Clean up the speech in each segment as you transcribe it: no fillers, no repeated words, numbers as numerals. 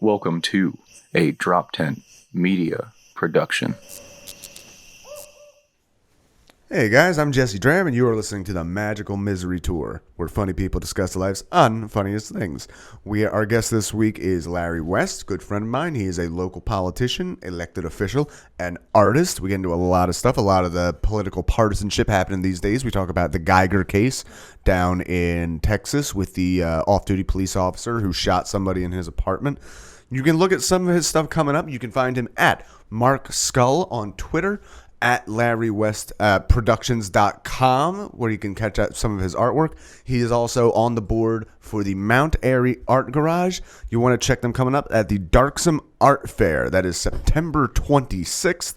Welcome to a DropTent Media production. Hey guys, I'm Jesse Dram, and you are listening to the Magical Misery Tour, where funny people discuss life's unfunniest things. Our guest this week is Larry West, good friend of mine. He is a local politician, elected official, and artist. We get into a lot of stuff, a lot of the political partisanship happening these days. We talk about the Guyger case down in Texas with the off-duty police officer who shot somebody in his apartment. You can look at some of his stuff coming up. You can find him at Mark Skull on Twitter, at LarryWestProductions.com, where you can catch up some of his artwork. He is also on the board for the Mount Airy Art Garage. You want to check them coming up at the Darksome Art Fair. That is September 26th,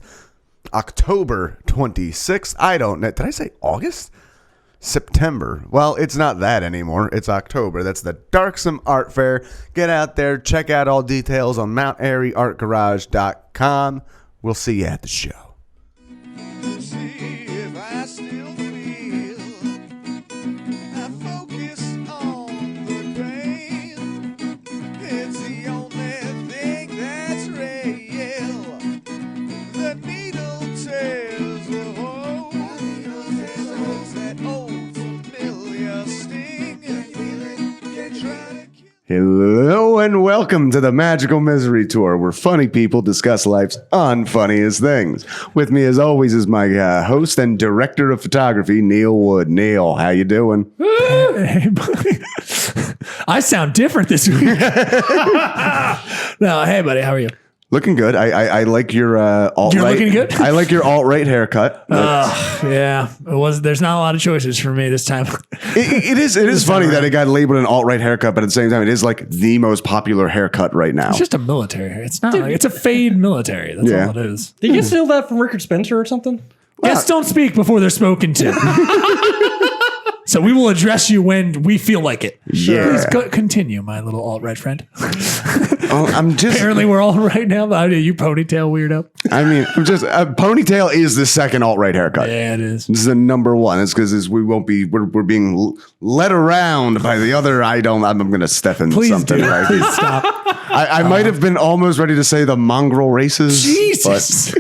October 26th. I don't know. Did I say August? September. Well, it's not that anymore. It's October. That's the Darksome Art Fair. Get out there. Check out all details on MountAiryArtGarage.com. We'll see you at the show. Hello and welcome to the Magical Misery Tour, where funny people discuss life's unfunniest things. With me, as always, is my host and director of photography, Neil Wood. Neil, how you doing? Hey, buddy. I sound different this week. No, hey, buddy, how are you? Looking good. I like your alt-right. You're looking good? I like your alt-right haircut. Yeah, there's not a lot of choices for me this time. It is funny that it got labeled an alt-right haircut, but at the same time, it is like the most popular haircut right now. It's just a military hair. It's not. It's a fade military. That's all it is. Did you steal that from Richard Spencer or something? Guests don't speak before they're spoken to. So we will address you when we feel like it. Yeah. Please continue, my little alt-right friend. I'm just Apparently we're all right now. But you ponytail weirdo. I mean, ponytail is the second alt-right haircut. Yeah, it is. This is the number one. It's because we're being led around by the other. I'm going to step in Please something. do. Right? Please stop. I might have been almost ready to say the mongrel races. Jesus.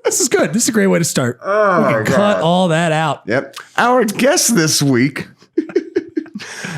This is good. This is a great way to start. Oh, we can cut all that out. Yep. Our guest this week.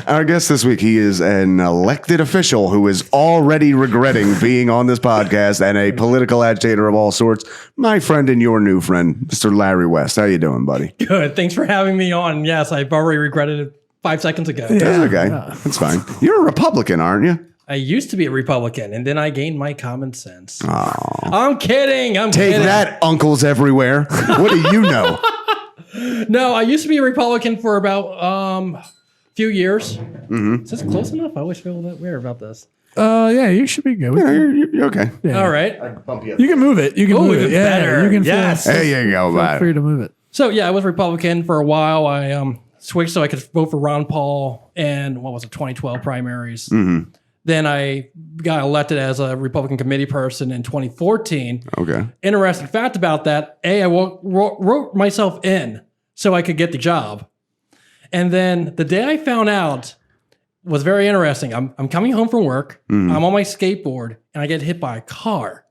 He is an elected official who is already regretting being on this podcast and a political agitator of all sorts. My friend and your new friend, Mr. Larry West. How you doing, buddy? Good. Thanks for having me on. Yes, I've already regretted it 5 seconds ago. Yeah. That's okay. That's fine. You're a Republican, aren't you? I used to be a Republican, and then I gained my common sense. Oh. I'm kidding. Take that, uncles everywhere. What do you know? No, I used to be a Republican for about a few years. Mm-hmm. Is this close enough? I always feel that weird about this. Yeah, you should be good. Yeah, you're okay. Yeah. All right. You can move it. You can move it. Yeah, better. you can. Yes. There you go. Feel free to move it. So yeah, I was Republican for a while. I switched so I could vote for Ron Paul in 2012 primaries. Mm-hmm. Then I got elected as a Republican committee person in 2014. Okay. Interesting fact about that, I wrote myself in so I could get the job. And then the day I found out was very interesting. I'm coming home from work. Mm-hmm. I'm on my skateboard, and I get hit by a car.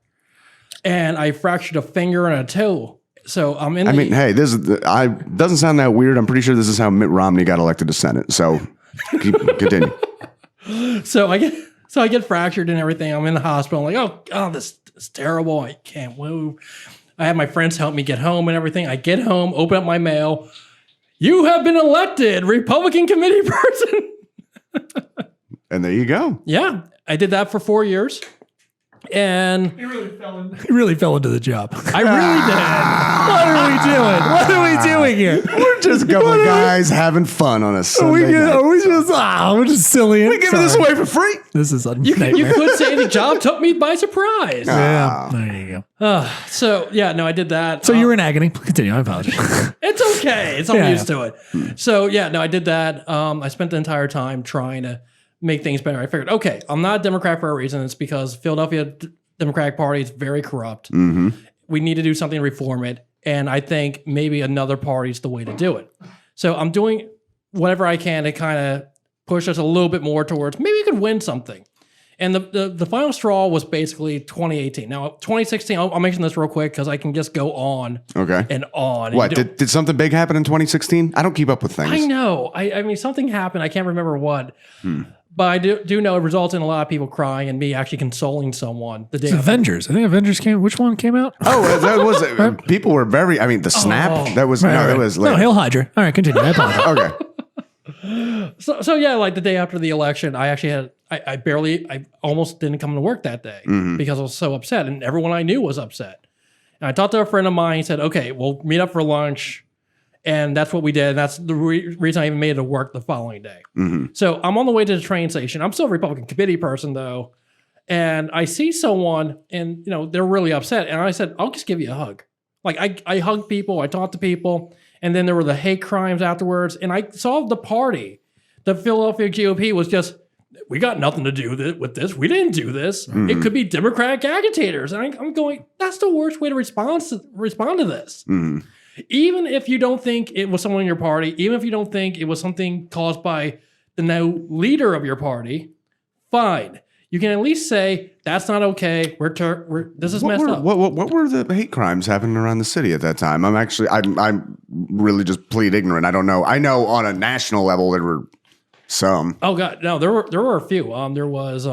And I fractured a finger and a toe. So I'm in hey, this doesn't sound that weird. I'm pretty sure this is how Mitt Romney got elected to Senate. So continue. So I get fractured and everything. I'm in the hospital. I'm like, oh, this is terrible. I can't move. I had my friends help me get home and everything. I get home, open up my mail. You have been elected Republican committee person. And there you go. Yeah, I did that for 4 years. And He really fell into the job. I really did. What are we doing here? We're just a couple of guys having fun on a Sunday night. We're just silly. We're giving this away for free. This is a You nightmare. could say the job took me by surprise. Yeah, there you go. I did that. So you were in agony. Continue. I apologize. It's okay. I'm used to it. So I did that. I spent the entire time trying to make things better. I figured, okay, I'm not a Democrat for a reason. It's because Philadelphia Democratic Party is very corrupt. Mm-hmm. We need to do something to reform it. And I think maybe another party is the way to do it. So I'm doing whatever I can to kind of push us a little bit more towards maybe we could win something. And the final straw was basically 2018. Now, 2016, I'll mention this real quick because I can just go on and on. What? Did something big happen in 2016? I don't keep up with things. I know. I mean, something happened. I can't remember what. But I do know it resulted in a lot of people crying and me actually consoling someone the day. Avengers. I think Avengers came. Which one came out? Oh, that was people were very. I mean, the snap. That was Right. That was later. No, Hail Hydra. All right, continue. I apologize. Okay. So yeah, like the day after the election, I actually had I almost didn't come to work that day because I was so upset, and everyone I knew was upset. And I talked to a friend of mine. He said, "Okay, we'll meet up for lunch," and that's what we did. And that's the reason I even made it to work the following day. So I'm on the way to the train station. I'm still a Republican committee person though, and I see someone, and they're really upset. And I said, "I'll just give you a hug." Like I hug people, I talk to people, and then there were the hate crimes afterwards. And I saw the party. The Philadelphia GOP was just, we got nothing to do with this. We didn't do this. It could be Democratic agitators. And I'm going, that's the worst way to respond to this. Even if you don't think it was someone in your party, even if you don't think it was something caused by the now leader of your party, fine. You can at least say that's not okay. This is messed up. What were the hate crimes happening around the city at that time? I'm really just plead ignorant. I don't know. I know on a national level there were some. Oh God, no, there were a few. There was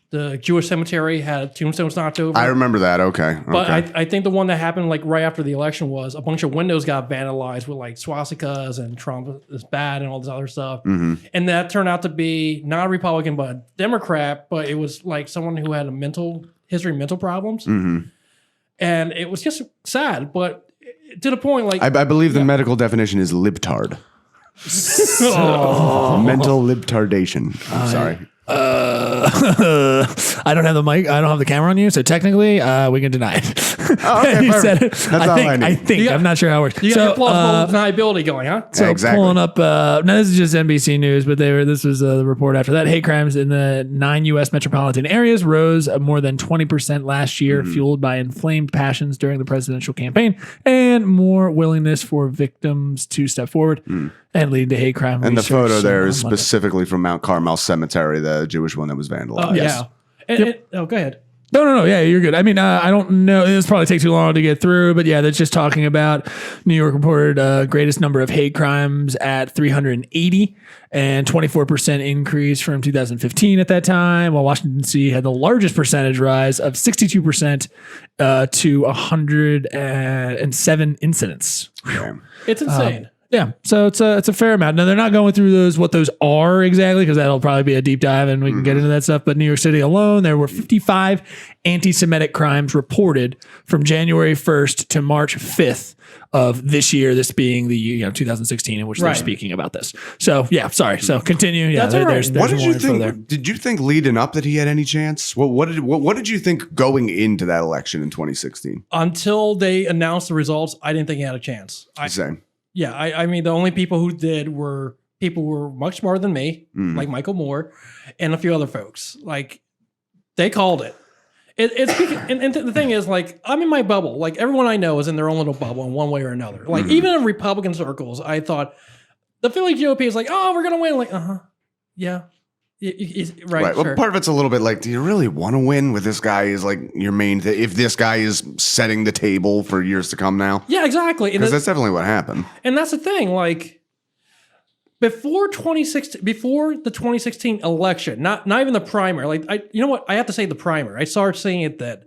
the Jewish cemetery had tombstones knocked over. I remember that. Okay. But I think the one that happened like right after the election was a bunch of windows got vandalized with like swastikas and Trump is bad and all this other stuff. And that turned out to be not a Republican but a Democrat, but it was like someone who had a mental problems. And it was just sad, but to the point like I believe the medical definition is libtard. Mental libtardation. I'm sorry. I don't have the mic. I don't have the camera on you, so technically, we can deny it. Oh, okay, You said it. That's all I need. I think. I'm not sure how it works. you got your So, plausible deniability going, huh? so Exactly. pulling up. Now this is just NBC News, but this was the report after that. Hate crimes in the 9 U.S. metropolitan areas rose more than 20% last year, fueled by inflamed passions during the presidential campaign and more willingness for victims to step forward and lead to hate crime. And the research photo there on is Monday. specifically from Mount Carmel Cemetery, the Jewish one that was vandalized. Yeah. Go ahead. No. Yeah, you're good. I mean, I don't know. This probably takes too long to get through, but yeah, that's just talking about New York reported greatest number of hate crimes at 380 and 24% increase from 2015 at that time, while Washington, D.C. had the largest percentage rise of 62% to 107 incidents. Okay. It's insane. Yeah, so it's a fair amount. Now they're not going through what those are exactly, because that'll probably be a deep dive and we can get into that stuff. But New York City alone, there were 55 anti-Semitic crimes reported from January 1st to March 5th of this year. This being the 2016 in which they're speaking about this. So yeah, sorry. So continue. Yeah, That's all right. there's What did more you info think? there. Did you think leading up that he had any chance? What did you think going into that election in 2016? Until they announced the results, I didn't think he had a chance. Same. Yeah, I mean, the only people who did were people who were much smarter than me, like Michael Moore, and a few other folks. Like, they called it. It's and the thing is, like, I'm in my bubble. Like, everyone I know is in their own little bubble in one way or another. Like, even in Republican circles, I thought the Philly GOP is like, oh, we're gonna win. Like, yeah. Right. Well, Sure. part of it's a little bit like, do you really want to win with this guy is like your main if this guy is setting the table for years to come now? Yeah, exactly. Because that's definitely what happened. And that's the thing, like before the 2016 election, not even the primary. Like I have to say the primary. I started seeing it then.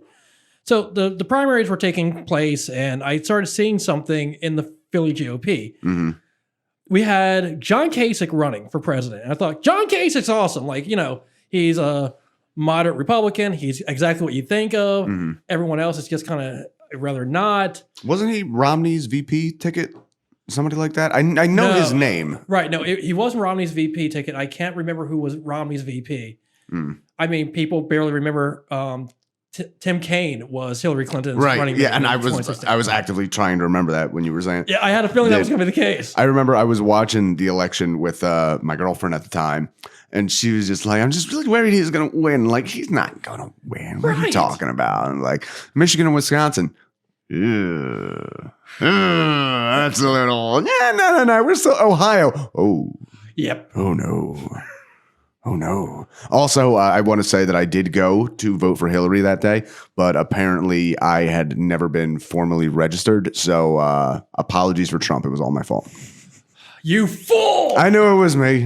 So the primaries were taking place, and I started seeing something in the Philly GOP. We had John Kasich running for president. And I thought, John Kasich's awesome. Like, he's a moderate Republican. He's exactly what you think of. Everyone else is just kind of rather not. Wasn't he Romney's VP ticket? Somebody like that? I know his name. Right. No, he wasn't Romney's VP ticket. I can't remember who was Romney's VP. I mean, people barely remember Tim Kaine was Hillary Clinton's running mate. Yeah, and I was actively trying to remember that when you were saying it. Yeah, I had a feeling that was going to be the case. I remember I was watching the election with my girlfriend at the time, and she was just like, I'm just really worried he's going to win. Like, he's not going to win. What are you talking about? And like, Michigan and Wisconsin. That's a little. Yeah, no. We're still Ohio. Oh. Yep. Oh, no. Oh, no. Also, I want to say that I did go to vote for Hillary that day, but apparently I had never been formally registered. So apologies for Trump. It was all my fault. You fool! I knew it was me.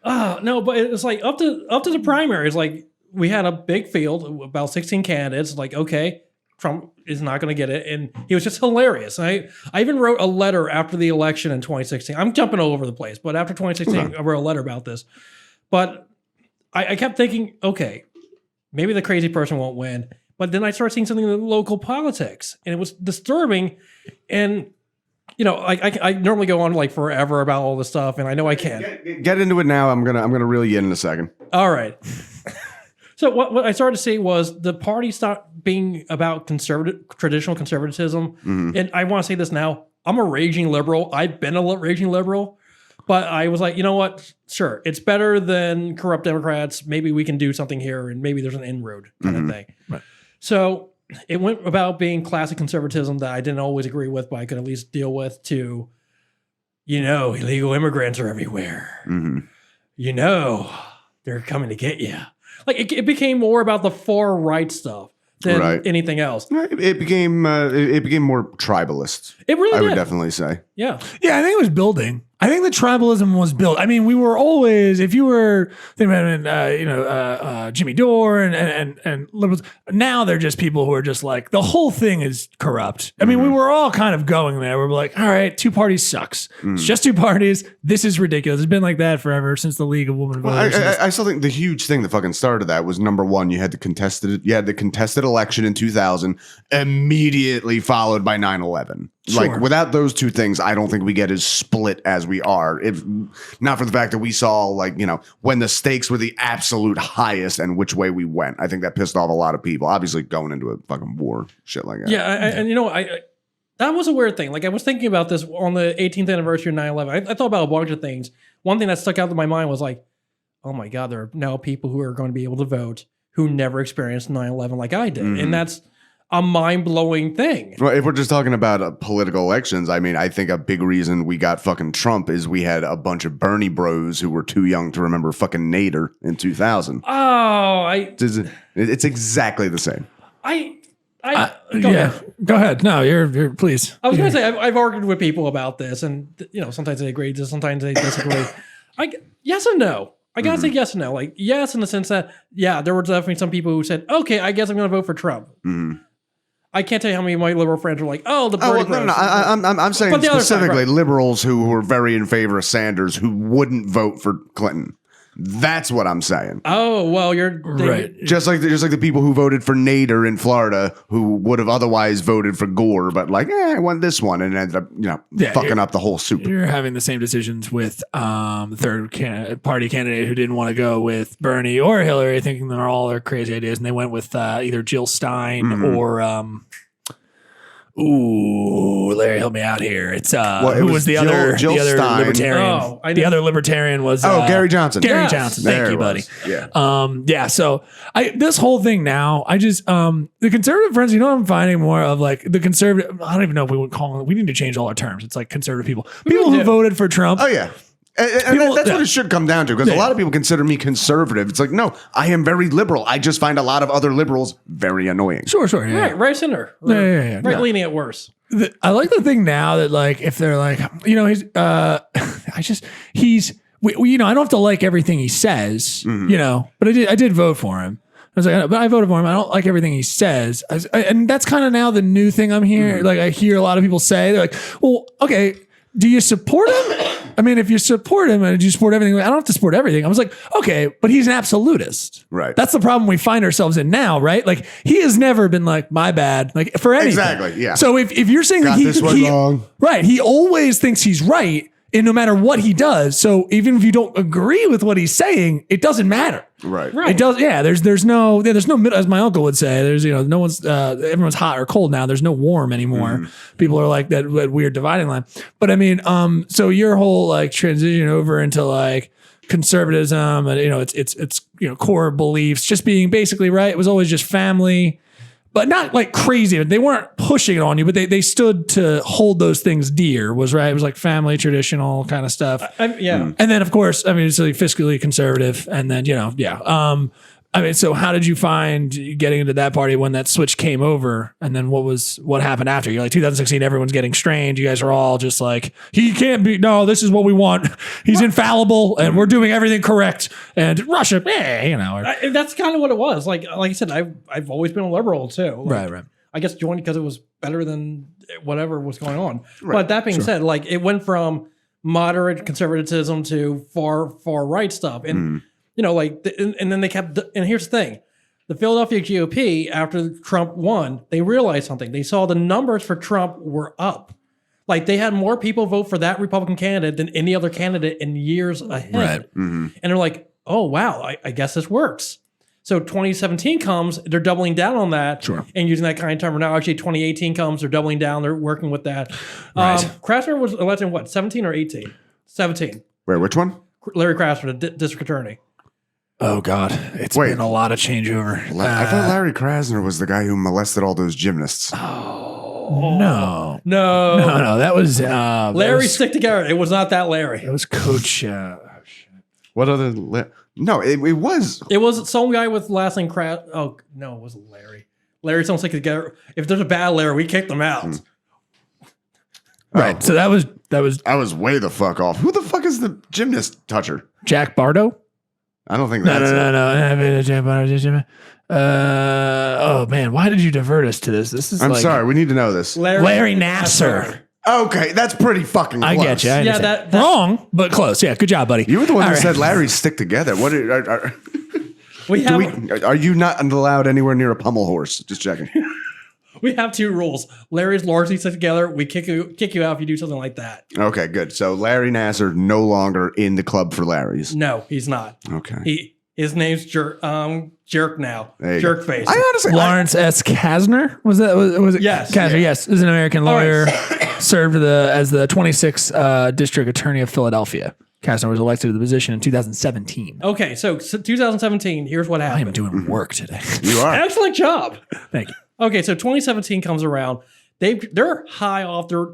No, but it's like up to the primaries. Like we had a big field, about 16 candidates. Like, okay, Trump is not going to get it, and he was just hilarious. I even wrote a letter after the election in 2016. I'm jumping all over the place, but after 2016, I wrote a letter about this. But I kept thinking, okay, maybe the crazy person won't win. But then I started seeing something in the local politics, and it was disturbing. And you know, I normally go on like forever about all this stuff, and I know I can't. Get into it now. I'm gonna reel you in a second. All right. So what I started to see was the party stopped being about traditional conservatism. And I want to say this now. I'm a raging liberal. I've been a raging liberal. But I was like, you know what? Sure. It's better than corrupt Democrats. Maybe we can do something here, and maybe there's an inroad kind of thing. Right. So it went about being classic conservatism that I didn't always agree with, but I could at least deal with, to, you know, illegal immigrants are everywhere. You know, they're coming to get you. Like it became more about the far right stuff than anything else. It became more tribalist. It really did. I would definitely say. Yeah, I think it was building. I think the tribalism was built. I mean, we were always, if you were thinking about Jimmy Dore and liberals, now they're just people who are just like, the whole thing is corrupt. I mean, we were all kind of going there. We're like, all right, two parties sucks. It's just two parties. This is ridiculous. It's been like that forever since the League of Women Voters. I still think the huge thing that fucking started that was, number one, you had the contested election in 2000, immediately followed by 9/11. Sure. Like, without those two things, I don't think we get as split as we are. If not for the fact that we saw, like, you know, when the stakes were the absolute highest and which way we went. I think that pissed off a lot of people. Obviously, going into a fucking war, shit like that. Yeah, and you know, that was a weird thing. Like, I was thinking about this on the 18th anniversary of 9/11. I thought about a bunch of things. One thing that stuck out in my mind was like, oh my God, there are now people who are going to be able to vote who never experienced 9/11 like I did. And that's a mind-blowing thing. Well, if we're just talking about political elections, I mean, I think a big reason we got fucking Trump is we had a bunch of Bernie bros who were too young to remember fucking Nader in 2000. Oh, it's exactly the same. Go ahead. No, you're please. I was going to say, I've argued with people about this, and you know, sometimes they agree, sometimes they disagree. Yes and no. I gotta say yes and no. Like, yes, in the sense that, yeah, there were definitely some people who said, okay, I guess I'm going to vote for Trump. I can't tell you how many of my liberal friends were like, oh, the Bernie bros. No. I'm saying specifically liberals who were very in favor of Sanders who wouldn't vote for Clinton. That's what I'm saying. Oh, well, you're right. Just like the people who voted for Nader in Florida who would have otherwise voted for Gore, but like, I want this one, and ended up, you know, fucking up the whole soup. You're having the same decisions with the third party candidate who didn't want to go with Bernie or Hillary, thinking they're all their crazy ideas, and they went with either Jill Stein or Larry, help me out here. It's who was the other libertarian? The other libertarian was Gary Johnson. Gary Johnson. Thank you, buddy. Yeah. So this whole thing now, I just the conservative friends. You know what I'm finding more of, like, the conservative. I don't even know if we would call them. We need to change all our terms. It's like conservative people who voted for Trump. Oh yeah. And that's what it should come down to, because a lot of people consider me conservative. It's like, no, I am very liberal. I just find a lot of other liberals very annoying. Sure. Yeah. Right center. Yeah. Right leaning at worse. I like the thing now that, like, if they're like, you know, you know, I don't have to like everything he says, you know, but I did vote for him. I was like, but I voted for him. I don't like everything he says. And that's kind of now the new thing I'm hearing. Like, I hear a lot of people say, they're like, well, okay, do you support him? I mean, if you support him and you support everything, I don't have to support everything. I was like, okay, but he's an absolutist. Right. That's the problem we find ourselves in now, right? Like, he has never been like, my bad, like, for anything. Exactly, yeah. So if you're saying that this one wrong. Right, he always thinks he's right, and no matter what he does. So even if you don't agree with what he's saying, it doesn't matter. Right. It does. Yeah. There's no middle, as my uncle would say. There's, you know, no one's everyone's hot or cold now. There's no warm anymore. People are like that weird dividing line. But I mean, so your whole, like, transition over into, like, conservatism, and, you know, it's you know, core beliefs just being basically right. It was always just family, but not like crazy. They weren't pushing it on you, but they stood to hold those things dear. Was right. It was like family, traditional kind of stuff. Yeah. And then, of course, I mean, it's like fiscally conservative. And then, I mean, so how did you find getting into that party when that switch came over? And then what happened after? You're like 2016, everyone's getting strained. You guys are all just like, he can't be, no, this is what we want. He's infallible and we're doing everything correct. And Russia, That's kind of what it was. Like I said, I've always been a liberal too. Right. I guess joined because it was better than whatever was going on. Right. But that being said, like it went from moderate conservatism to far right stuff. And and then they kept, and here's the thing. The Philadelphia GOP, after Trump won, they realized something. They saw the numbers for Trump were up. Like they had more people vote for that Republican candidate than any other candidate in years ahead. Right. Mm-hmm. And they're like, oh, wow, I guess this works. So 2017 comes, they're doubling down on that and using that kind of terminology. 2018 comes, they're doubling down, they're working with that. Right. Krasner was elected in what, 17 or 18? 17. Wait, which one? Larry Krasner, the district attorney. Oh, God. It's been a lot of changeover. I thought Larry Krasner was the guy who molested all those gymnasts. No. That was Larry Stick Together. It was not that Larry. It was Coach. What other? No, it was. It was some guy with last name Kras. Oh no, it wasn't Larry. Larry don't stick together. If there's a bad Larry, we kick them out. Right. So that was. I was way the fuck off. Who the fuck is the gymnast toucher? Jack Bardo. I don't think that's No. Oh man, why did you divert us to this? This is. I'm sorry. We need to know this. Larry Nassar. Okay, that's pretty fucking close. I get you. Yeah, that wrong, but close. Yeah, good job, buddy. You were the one who said Larry stick together. What? Are you not allowed anywhere near a pommel horse? Just checking. We have two rules. Larry's largely stick together. We kick you out if you do something like that. Okay, good. So Larry Nassar no longer in the club for Larry's. No, he's not. Okay. His name's Jerk now. Jerk face. I honestly Lawrence S. Kasner was it? Yes. Kasner. Yes, is an American lawyer. Served as the 26th district attorney of Philadelphia. Kasner was elected to the position in 2017. Okay, so 2017. Here's what happened. I am doing work today. You are. Excellent job. Thank you. Okay, so 2017 comes around. They're high off their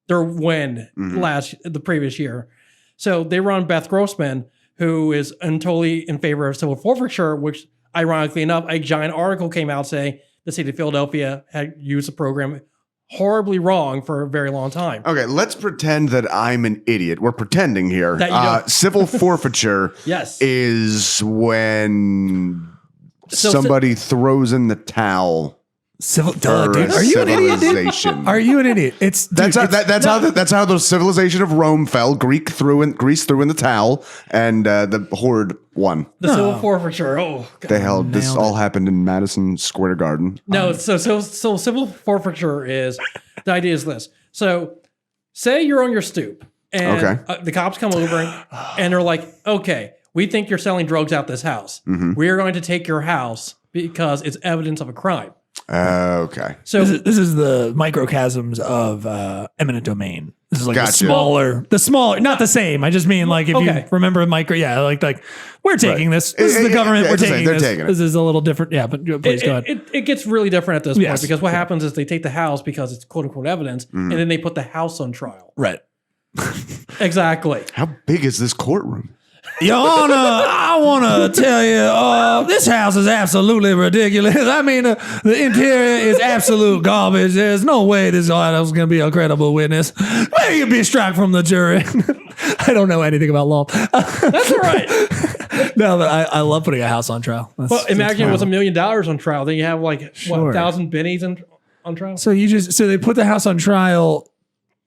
their win the previous year. So they run Beth Grossman, who is totally in favor of civil forfeiture, which ironically enough, a giant article came out saying the city of Philadelphia had used the program horribly wrong for a very long time. Okay, let's pretend that I'm an idiot. We're pretending here. That you don't. Civil forfeiture is when somebody throws in the towel. Dude, are you an idiot? Dude? Are you an idiot? That's how the civilization of Rome fell. Greece threw in the towel, and the horde won. The civil forfeiture. Oh, God. They held this. All happened in Madison Square Garden. No, so civil forfeiture is the idea is this. So, say you're on your stoop, and the cops come over, and they're like, "Okay, we think you're selling drugs out this house. We are going to take your house because it's evidence of a crime." Okay. So this is the microcosms of eminent domain. This is like the smaller, not the same. I just mean like if you remember micro, like we're taking this. This is the government. We're taking this. This is a little different. Yeah, but please go ahead. It gets really different at this point because what happens is they take the house because it's quote unquote evidence, and then they put the house on trial. Right. Exactly. How big is this courtroom? Your Honor, I want to tell you, this house is absolutely ridiculous. I mean, the interior is absolute garbage. There's no way this guy is going to be a credible witness. Maybe you'd be struck from the jury. I don't know anything about law. That's all right. No, but I love putting a house on trial. Imagine it was $1 million on trial. Then you have like 1,000 bennies on trial. So they put the house on trial.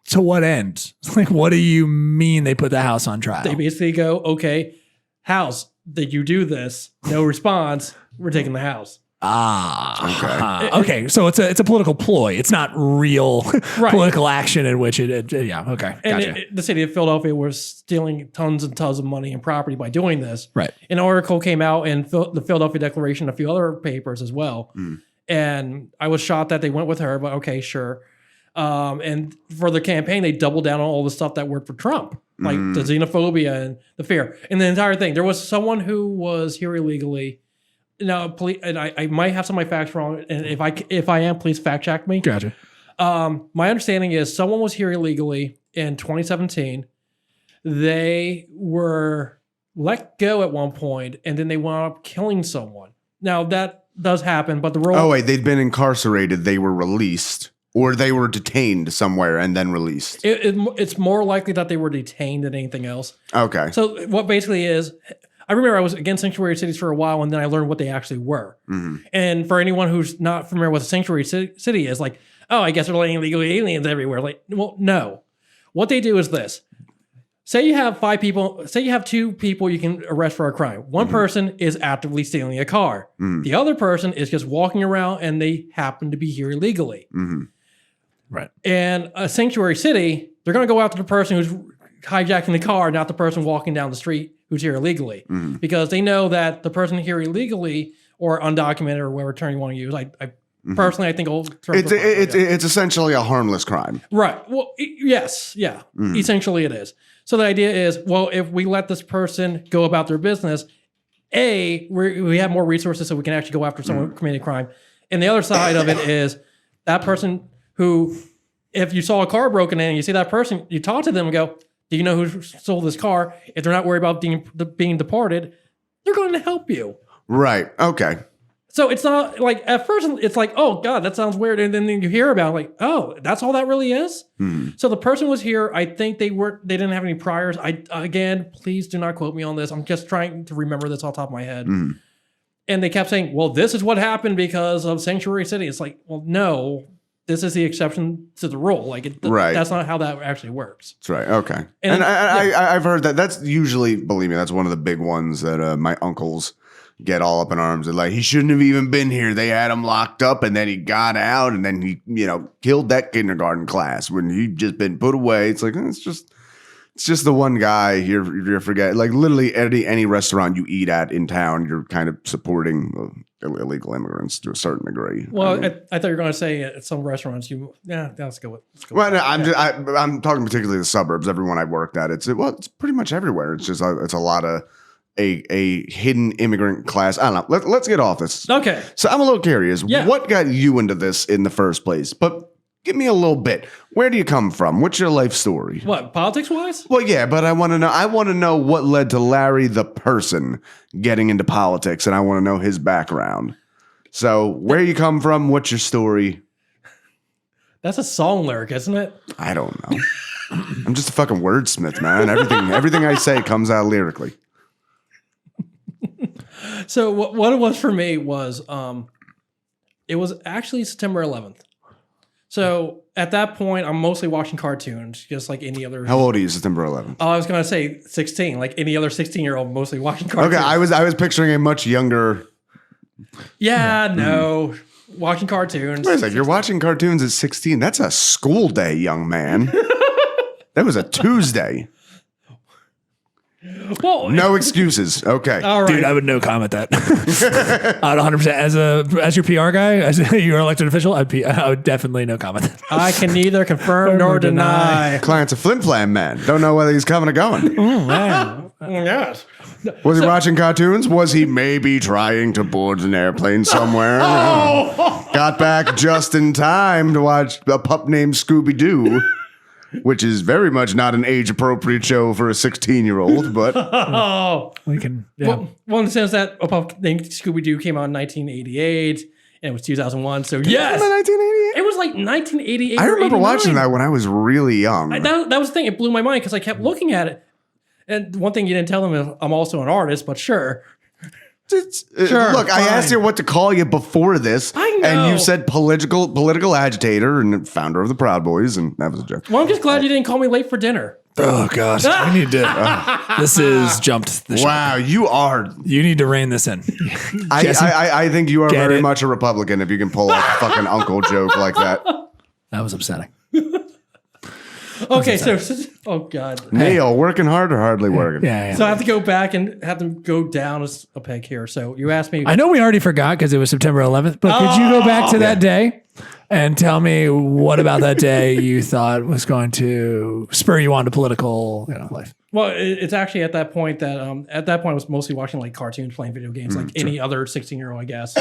To what end? Like, what do you mean they put the house on trial? They basically go, okay, house, did you do this? No response. We're taking the house. Okay. So it's a political ploy. It's not real political action in which okay. And gotcha. The city of Philadelphia was stealing tons and tons of money and property by doing this. Right. An article came out in the Philadelphia Declaration, a few other papers as well. And I was shocked that they went with her, but okay, sure. And for the campaign, they doubled down on all the stuff that worked for Trump, like the xenophobia and the fear and the entire thing. There was someone who was here illegally No, please, and I might have some of my facts wrong. And if I am, please fact check me. Gotcha. My understanding is someone was here illegally in 2017. They were let go at one point, and then they wound up killing someone. Now that does happen, but the role. Oh wait, they'd been incarcerated. They were released, or they were detained somewhere and then released. It's more likely that they were detained than anything else. Okay. So what basically is, I remember I was against sanctuary cities for a while, and then I learned what they actually were. Mm-hmm. And for anyone who's not familiar with a sanctuary city is, like, oh, I guess they're letting illegal aliens everywhere. Like, well, no. What they do is this. Say you have 5 people, say you have 2 people you can arrest for a crime. One person is actively stealing a car. The other person is just walking around and they happen to be here illegally. Right. And a sanctuary city, they're going to go after the person who's hijacking the car, not the person walking down the street who's here illegally. Because they know that the person here illegally or undocumented or whatever term you want to use, I personally, I think it's essentially a harmless crime. Right. Well, yes. Yeah. Essentially it is. So the idea is, well, if we let this person go about their business, we have more resources so we can actually go after someone who committed a crime. And the other side of it is that person who, if you saw a car broken in and you see that person, you talk to them and go, do you know who sold this car? If they're not worried about being deported, they're going to help you. Right. Okay. So it's not like, at first it's like, oh God, that sounds weird. And then you hear about it, like, oh, that's all that really is. So the person was here. I think they didn't have any priors. Again, please do not quote me on this. I'm just trying to remember this off the top of my head. And they kept saying, well, this is what happened because of Sanctuary City. It's like, well, no, this is the exception to the rule. Like, right. That's not how that actually works. That's right. Okay. And I've heard that. That's usually, believe me, that's one of the big ones that my uncles get all up in arms and like, he shouldn't have even been here. They had him locked up and then he got out and then he, killed that kindergarten class when he'd just been put away. It's like, it's just the one guy you're forgetting. Like literally any restaurant you eat at in town, you're kind of supporting illegal immigrants to a certain degree. Well, I thought you were going to say at some restaurants, let's go with. Well, no, I'm talking particularly the suburbs. Everyone I've worked at, it's pretty much everywhere. It's just it's a lot of a hidden immigrant class. I don't know. Let's get off this. Okay. So I'm a little curious. Yeah. What got you into this in the first place? But give me a little bit. Where do you come from? What's your life story? What, politics wise? Well, yeah, but I want to know what led to Larry the person getting into politics, and I want to know his background. So where you come from? What's your story? That's a song lyric, isn't it? I don't know. I'm just a fucking wordsmith, man. Everything I say comes out lyrically. So what it was for me was, it was actually September 11th. So at that point, I'm mostly watching cartoons, just like any other. How old are you, September 11th? Oh, I was going to say 16, like any other 16-year-old, mostly watching cartoons. Okay, I was picturing a much younger. Yeah, no, watching cartoons. Wait a sec, you're watching cartoons at 16. That's a school day, young man. That was a Tuesday. Well, no excuses. Okay. All right. Dude, I would no comment that. I'd 100% as your PR guy, as your elected official, I would definitely no comment. I can neither confirm nor deny. Client's a flim-flam man. Don't know whether he's coming or going. Man. Yes. Was he watching cartoons? Was he maybe trying to board an airplane somewhere? Got back just in time to watch a pup named Scooby-Doo. Which is very much not an age-appropriate show for a 16-year-old, but We can, well, in the sense that a pup named Scooby-Doo came out in 1988, and it was 2001. So yes, 1988. it was like 1988. I remember 89. watching that when I was really young. That was the thing. It blew my mind because I kept looking at it. And one thing you didn't tell them is I'm also an artist, but sure. Sure, look, fine. I asked you what to call you before this, I know. and you said political agitator and founder of the Proud Boys, and that was a joke. Well, I'm just glad you didn't call me late for dinner. Oh gosh, we need to. This is jumped. The wow, you are. You need to rein this in. I think you are very much a Republican if you can pull off a fucking uncle joke like that. That was upsetting. Okay, so oh god, Neil, working hard or hardly working? Yeah. So I have to go back and have to go down a peg here. So you asked me. I know we already forgot because it was September 11th, but could you go back to that day? and tell me what about that day you thought was going to spur you on to political life. Well, it's actually at that point that I was mostly watching like cartoons, playing video games, like any other 16-year-old, I guess.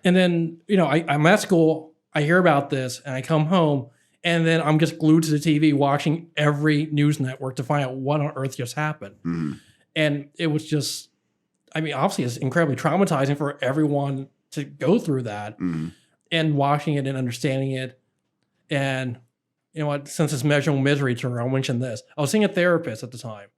And then I'm at school, I hear about this, and I come home, and then I'm just glued to the TV watching every news network to find out what on earth just happened. And it was just, obviously it's incredibly traumatizing for everyone to go through that, and watching it and understanding it. And you know what, since it's measurable misery tour, I'll mention this. I was seeing a therapist at the time,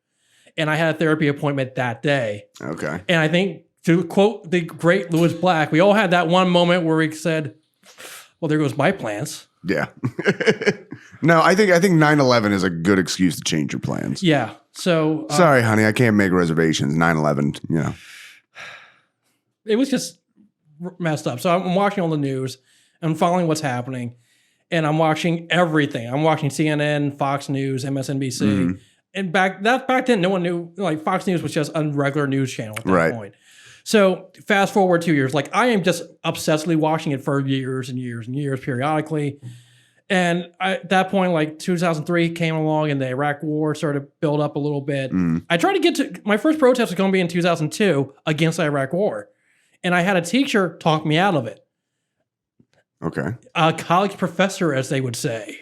and I had a therapy appointment that day. Okay. And I think, to quote the great Lewis Black, we all had that one moment where we said, well, there goes my plans. Yeah. No, I think 9/11 is a good excuse to change your plans. Yeah. So sorry, honey, I can't make reservations. 9/11, it was just messed up. So I'm watching all the news, I'm following what's happening, and I'm watching everything. I'm watching CNN, Fox News, MSNBC. And back then, no one knew, like, Fox News was just a regular news channel at that point. So fast forward 2 years, like, I am just obsessively watching it for years and years and years periodically. And at that point, like 2003 came along and the Iraq war started to build up a little bit. I tried to get to, my first protest was going to be in 2002 against the Iraq war. And I had a teacher talk me out of it. Okay. A college professor, as they would say.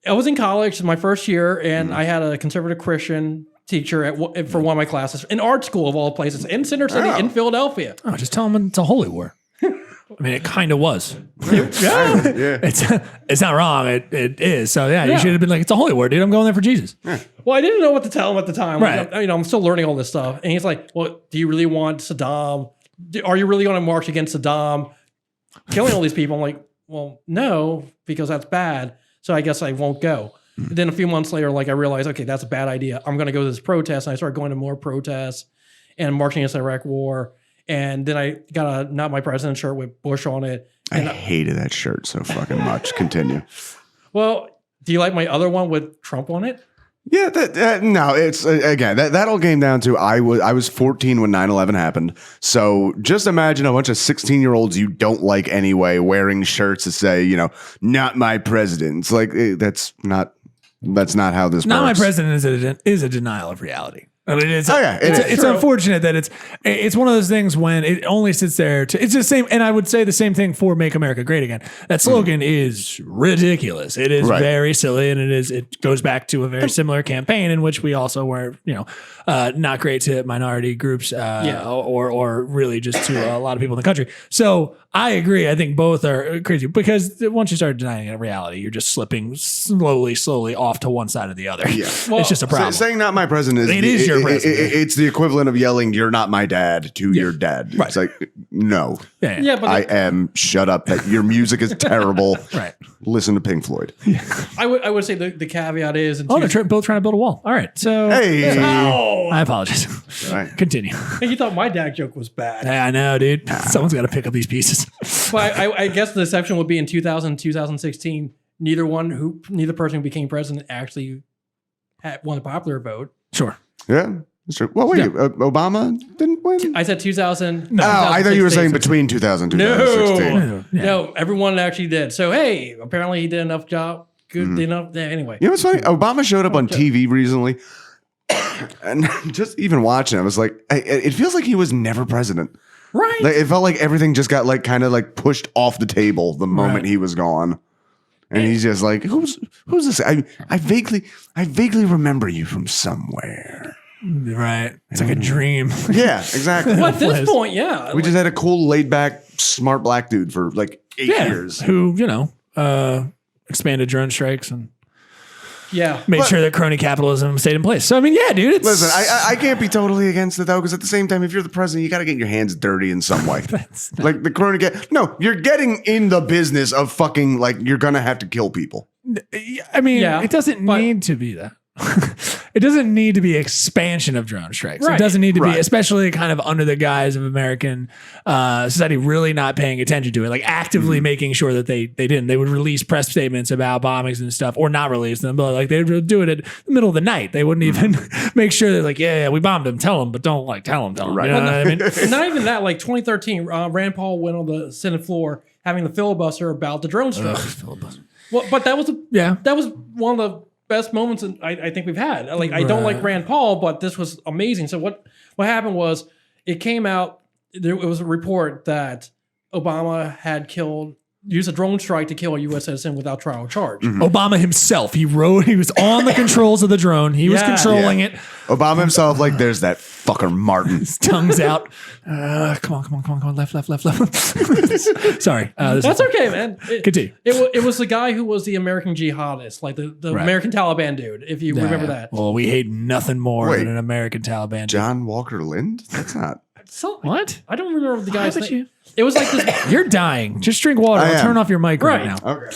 I was in college my first year, and I had a conservative Christian teacher for one of my classes in art school of all places in Center City in Philadelphia. Oh, just tell them it's a holy war. It kind of was. Yeah. It's not wrong. It is. So you should have been like, it's a holy war, dude. I'm going there for Jesus. Well, I didn't know what to tell him at the time. Right. Like, I'm still learning all this stuff. And he's like, well, do you really want Saddam? Are you really going to march against Saddam killing all these people? I'm like, well, no, because that's bad. So I guess I won't go. Then a few months later, like, I realized, okay, that's a bad idea. I'm going to go to this protest. And I started going to more protests and marching against the Iraq war. And then I got a Not My President shirt with Bush on it. And I hated that shirt so fucking much. Continue. Well, do you like my other one with Trump on it? Yeah, no, it's again, that all came down to I was 14 when 9/11 happened. So just imagine a bunch of 16-year-olds you don't like anyway wearing shirts that say, not my president. It's like, that's not how this works. Not my president is a denial of reality. I mean, it's it's unfortunate that it's one of those things when it only sits there it's the same. And I would say the same thing for Make America Great Again. That slogan is ridiculous. It is very silly, and it goes back to a very similar campaign in which we also were, not great to minority groups, or really just to a lot of people in the country. So I agree. I think both are crazy because once you start denying a reality, you're just slipping slowly off to one side or the other. Yeah. Well, it's just a problem. Saying not my president is your president. It's the equivalent of yelling, "You're not my dad" to your dad. Right. It's like, no. Yeah, but I am. Shut up. That your music is terrible. Right. Listen to Pink Floyd. I would say the caveat is. They're both trying to build a wall. All right. So hey. I apologize. Right. Continue. You thought my dad joke was bad. I know, dude. Someone's got to pick up these pieces. But I guess the exception would be in 2016. Neither person who became president actually won the popular vote. Sure. Yeah. That's true. Well, wait, Obama didn't win? I said 2000. No, I thought you were saying between 2000 and 2016. No, everyone actually did. So, hey, apparently he did enough job. Good enough. Anyway. You know what's funny? Obama showed up on TV recently. And just even watching it, I was like, it feels like he was never president. Right. Like, it felt like everything just got kind of pushed off the table the moment he was gone. And he's just like, who's this? I vaguely remember you from somewhere. Right. It's like a dream. Yeah, exactly. Well, at this point, yeah. We just had a cool, laid back, smart black dude for 8 years. Who, expanded drone strikes and made sure that crony capitalism stayed in place. So, dude, listen, I can't be totally against it, though, because at the same time, if you're the president, you got to get your hands dirty in some way. Like the crony no, you're getting in the business of fucking, you're going to have to kill people. It doesn't need to be that. it doesn't need to be expansion of drone strikes. Right. It doesn't need to be, Right. especially kind of under the guise of American society really not paying attention to it, like actively making sure that they didn't. They would release press statements about bombings and stuff, or not release them, but like they would do it at the middle of the night. They wouldn't even make sure they're like, yeah, we bombed them. Tell them, but don't like tell them. Right. You know what I mean? And not even that. Like 2013, Rand Paul went on the Senate floor having the filibuster about the drone strikes. Well, but that was that was one of the best moments I think we've had. Like I don't like Rand Paul, but this was amazing. So what happened was it came out. There was a report that Obama had used a drone strike to kill a U.S. citizen without trial or charge. Obama himself, he was on the controls of the drone. He was controlling it. Obama himself, like, there's that fucker Martin. His tongue's out. Come on. Left. Sorry. That's okay, man. Continue. It was the guy who was the American jihadist, like the American Taliban dude, if you remember that. Well, we hate nothing more Wait. than an American Taliban. John Walker Lind? That's not. So, What? I don't remember the guy's would name. you? It was like this. You're dying. Just drink water. I I'll am. turn off your mic right Right. now. Okay.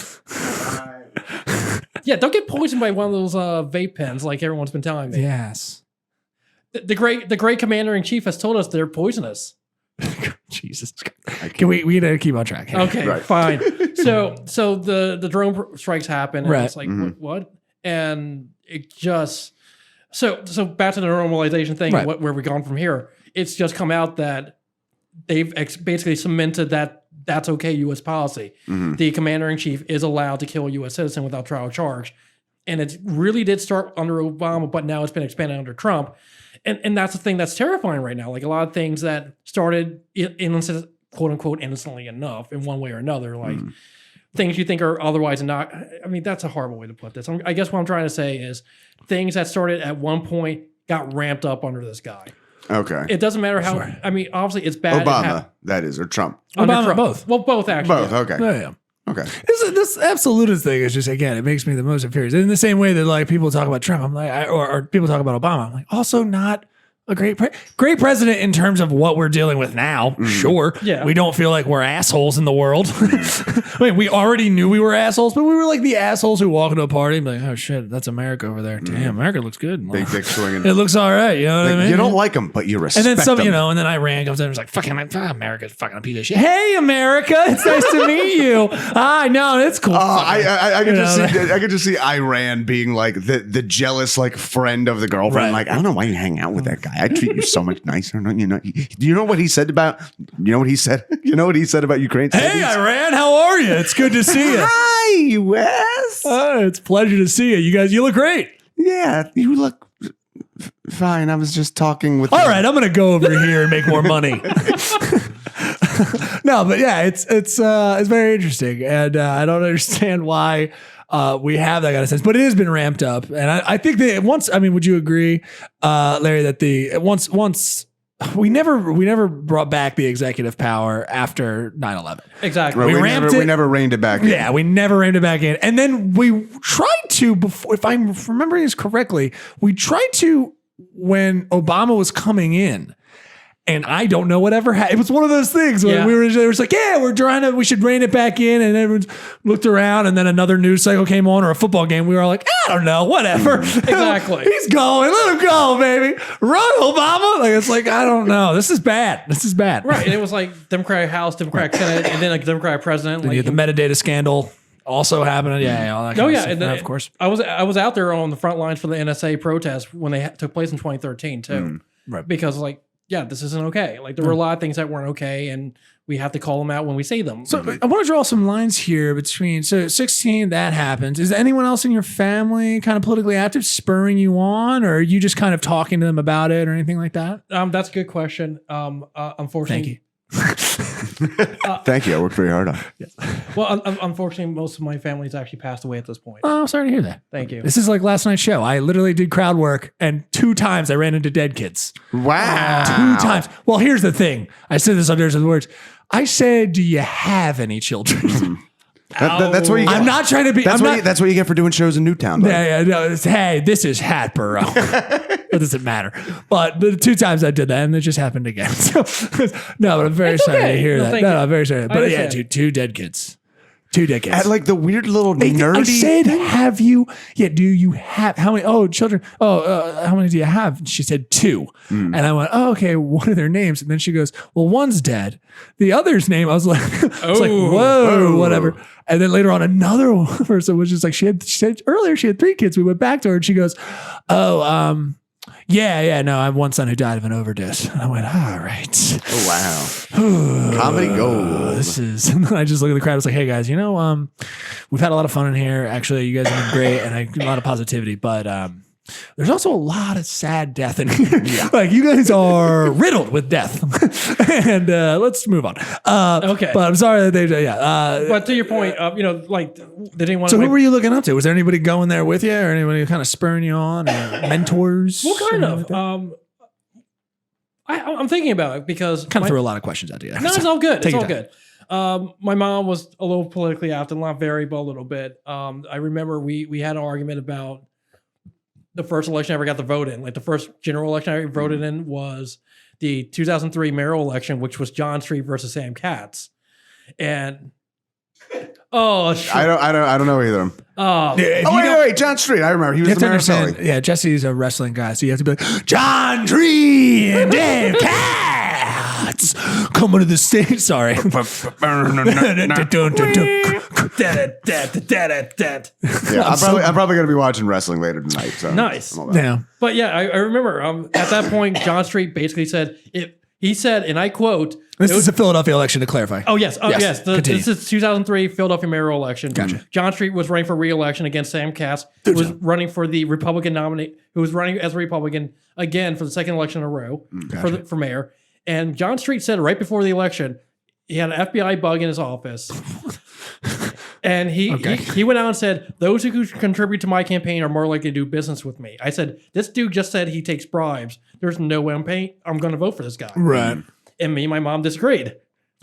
Yeah, don't get poisoned by one of those vape pens like everyone's been telling me. Yes. The great commander in chief has told us they're poisonous. Jesus. Can we gotta keep on track. Okay, Right. fine. So the drone strikes happen, and Right. it's like what? And it just so back to the normalization thing. Right. Where we gone from here? It's just come out that they've basically cemented that that's okay U.S. policy. The commander in chief is allowed to kill a U.S. citizen without trial or charge, and it really did start under Obama, but now it's been expanded under Trump. And that's the thing that's terrifying right now. Like a lot of things that started innocent, quote unquote, innocently enough in one way or another, like things you think are otherwise not. I mean, that's a horrible way to put this. I guess what I'm trying to say is things that started at one point got ramped up under this guy. Okay. It doesn't matter how. I mean, obviously it's bad. Obama, that is, or Trump. Under Obama, Trump. both. Well, both actually. Both. yeah. Okay. Yeah. Okay. This absolutist thing is just, again, it makes me the most infuriated. In the same way that like people talk about Trump, I'm like, or people talk about Obama, I'm like, also not a great president in terms of what we're dealing with now. Sure. Yeah. We don't feel like we're assholes in the world. I mean, we already knew we were assholes, but we were like the assholes who walk into a party and be like, oh shit, that's America over there. Damn, America looks good. Big dick swinging. It looks all right. You know what I mean? You don't like him, but you respect And then some, him. and then Iran comes in and was like, fucking America's fucking a piece of shit. Hey, America, it's nice to meet you. I know, it's cool. I could You just know, see I could just see Iran being like the jealous like friend of the girlfriend. Right. Like, I don't know why you hang out with that guy. I treat you so much nicer. Don't you know? Do you know what he said about? You know what he said? You know what he said about Ukraine? Hey, Iran, how are you? It's good to see you. Hi, U.S. It's a pleasure to see you. You look great. Yeah, you look fine. I was just talking with. All right, I'm gonna go over here and make more money. No, but yeah, it's very interesting, and I don't understand why we have that kind of sense, but it has been ramped up, and I think that once. I mean, would you agree, Larry, that once we never brought back the executive power after 9/11. Exactly. Right, we we ramped never, it. we never reined it back in. Yeah, we never reined it back in. And then we tried to, before, if I'm remembering this correctly, we tried to when Obama was coming in. And I don't know whatever happened. It was one of those things where it was like, yeah, we should rein it back in. And everyone looked around, and then another news cycle came on, or a football game. We were all like, I don't know, whatever. Exactly. He's going, let him go, baby. Run, Obama. Like, it's like, I don't know. This is bad. Right. And it was like Democratic House, Democratic Senate, and then a Democratic president. Then Like, you had the metadata scandal also happening. Yeah, all that kind oh of yeah, stuff. and then, Of course. I was out there on the front lines for the NSA protests when they took place in 2013 too. Right. Because like, yeah, this isn't okay. Like there were a lot of things that weren't okay, and we have to call them out when we say them. So I want to draw some lines here between 16 that happens. Is anyone else in your family kind of politically active, spurring you on, or are you just kind of talking to them about it or anything like that? That's a good question. Unfortunately, Thank you. I worked very hard on it. well, unfortunately, most of my family's actually passed away at this point. Oh, I'm sorry to hear that. Thank you. This is like last night's show. I literally did crowd work, and 2 times I ran into dead kids. Wow. 2 times. Well, here's the thing. I said this under some words. I said, "Do you have any children?" That's what you get. I'm not trying to be. That's I'm what you get for doing shows in Newtown. Though. Yeah, no. Hey, this is Hatboro. It doesn't matter. But the 2 times I did that, and it just happened again. So, no, but I'm very sorry to hear that. thank No, you. I'm very sorry. But yeah, understand. 2 dead kids. 2 decades. At like the weird little nerdy. I said, thing? have you? Yeah, do you have how many? Oh, children. How many do you have? And she said 2. And I went, oh, okay. What are their names? And then she goes, well, one's dead. The other's name, I was like, whoa, whatever. And then later on, another person was just like, she said earlier she had 3 kids. We went back to her and she goes, oh, yeah, no, I have one son who died of an overdose. And I went, all right. Oh, wow. Comedy gold. This is, and I just look at the crowd. I was like, hey guys, we've had a lot of fun in here. Actually, you guys have been great and a lot of positivity, but there's also a lot of sad death in here. Yeah. Like you guys are riddled with death. And let's move on. Okay. But I'm sorry that but to your point, like they didn't want So to. who were you looking up to? Was there anybody going there with you or anybody kind of spurring you on or mentors? What kind of? I'm thinking about it because Kind of threw a lot of questions at you. No, it's all good. Take It's your all good. My mom was a little politically active, not very, but a little bit. I remember we had an argument about the first election I ever got to vote in. Like the first general election I ever voted in was the 2003 mayoral election, which was John Street versus Sam Katz. And I don't know either of them. Wait, John Street. I remember he was the mayor of Philly. Yeah, Jesse's a wrestling guy, so you have to be like, John Street and Dave Katz coming to the stage. Sorry. Yeah, I'm probably gonna be watching wrestling later tonight. So Nice. I'm all about it. Yeah. But yeah, I remember at that point, John Street basically said, he said, and I quote, This is a Philadelphia election to clarify. oh, yes. Yes. Continue. This is 2003 Philadelphia mayoral election. Gotcha. John Street was running for re-election against Sam Katz, who was running for the Republican nominee, who was running as a Republican again for the second election in a row for mayor. And John Street said right before the election, he had an FBI bug in his office. And he went out and said, those who contribute to my campaign are more likely to do business with me. I said, this dude just said he takes bribes. There's no way I'm going to vote for this guy. Right. And me and my mom disagreed.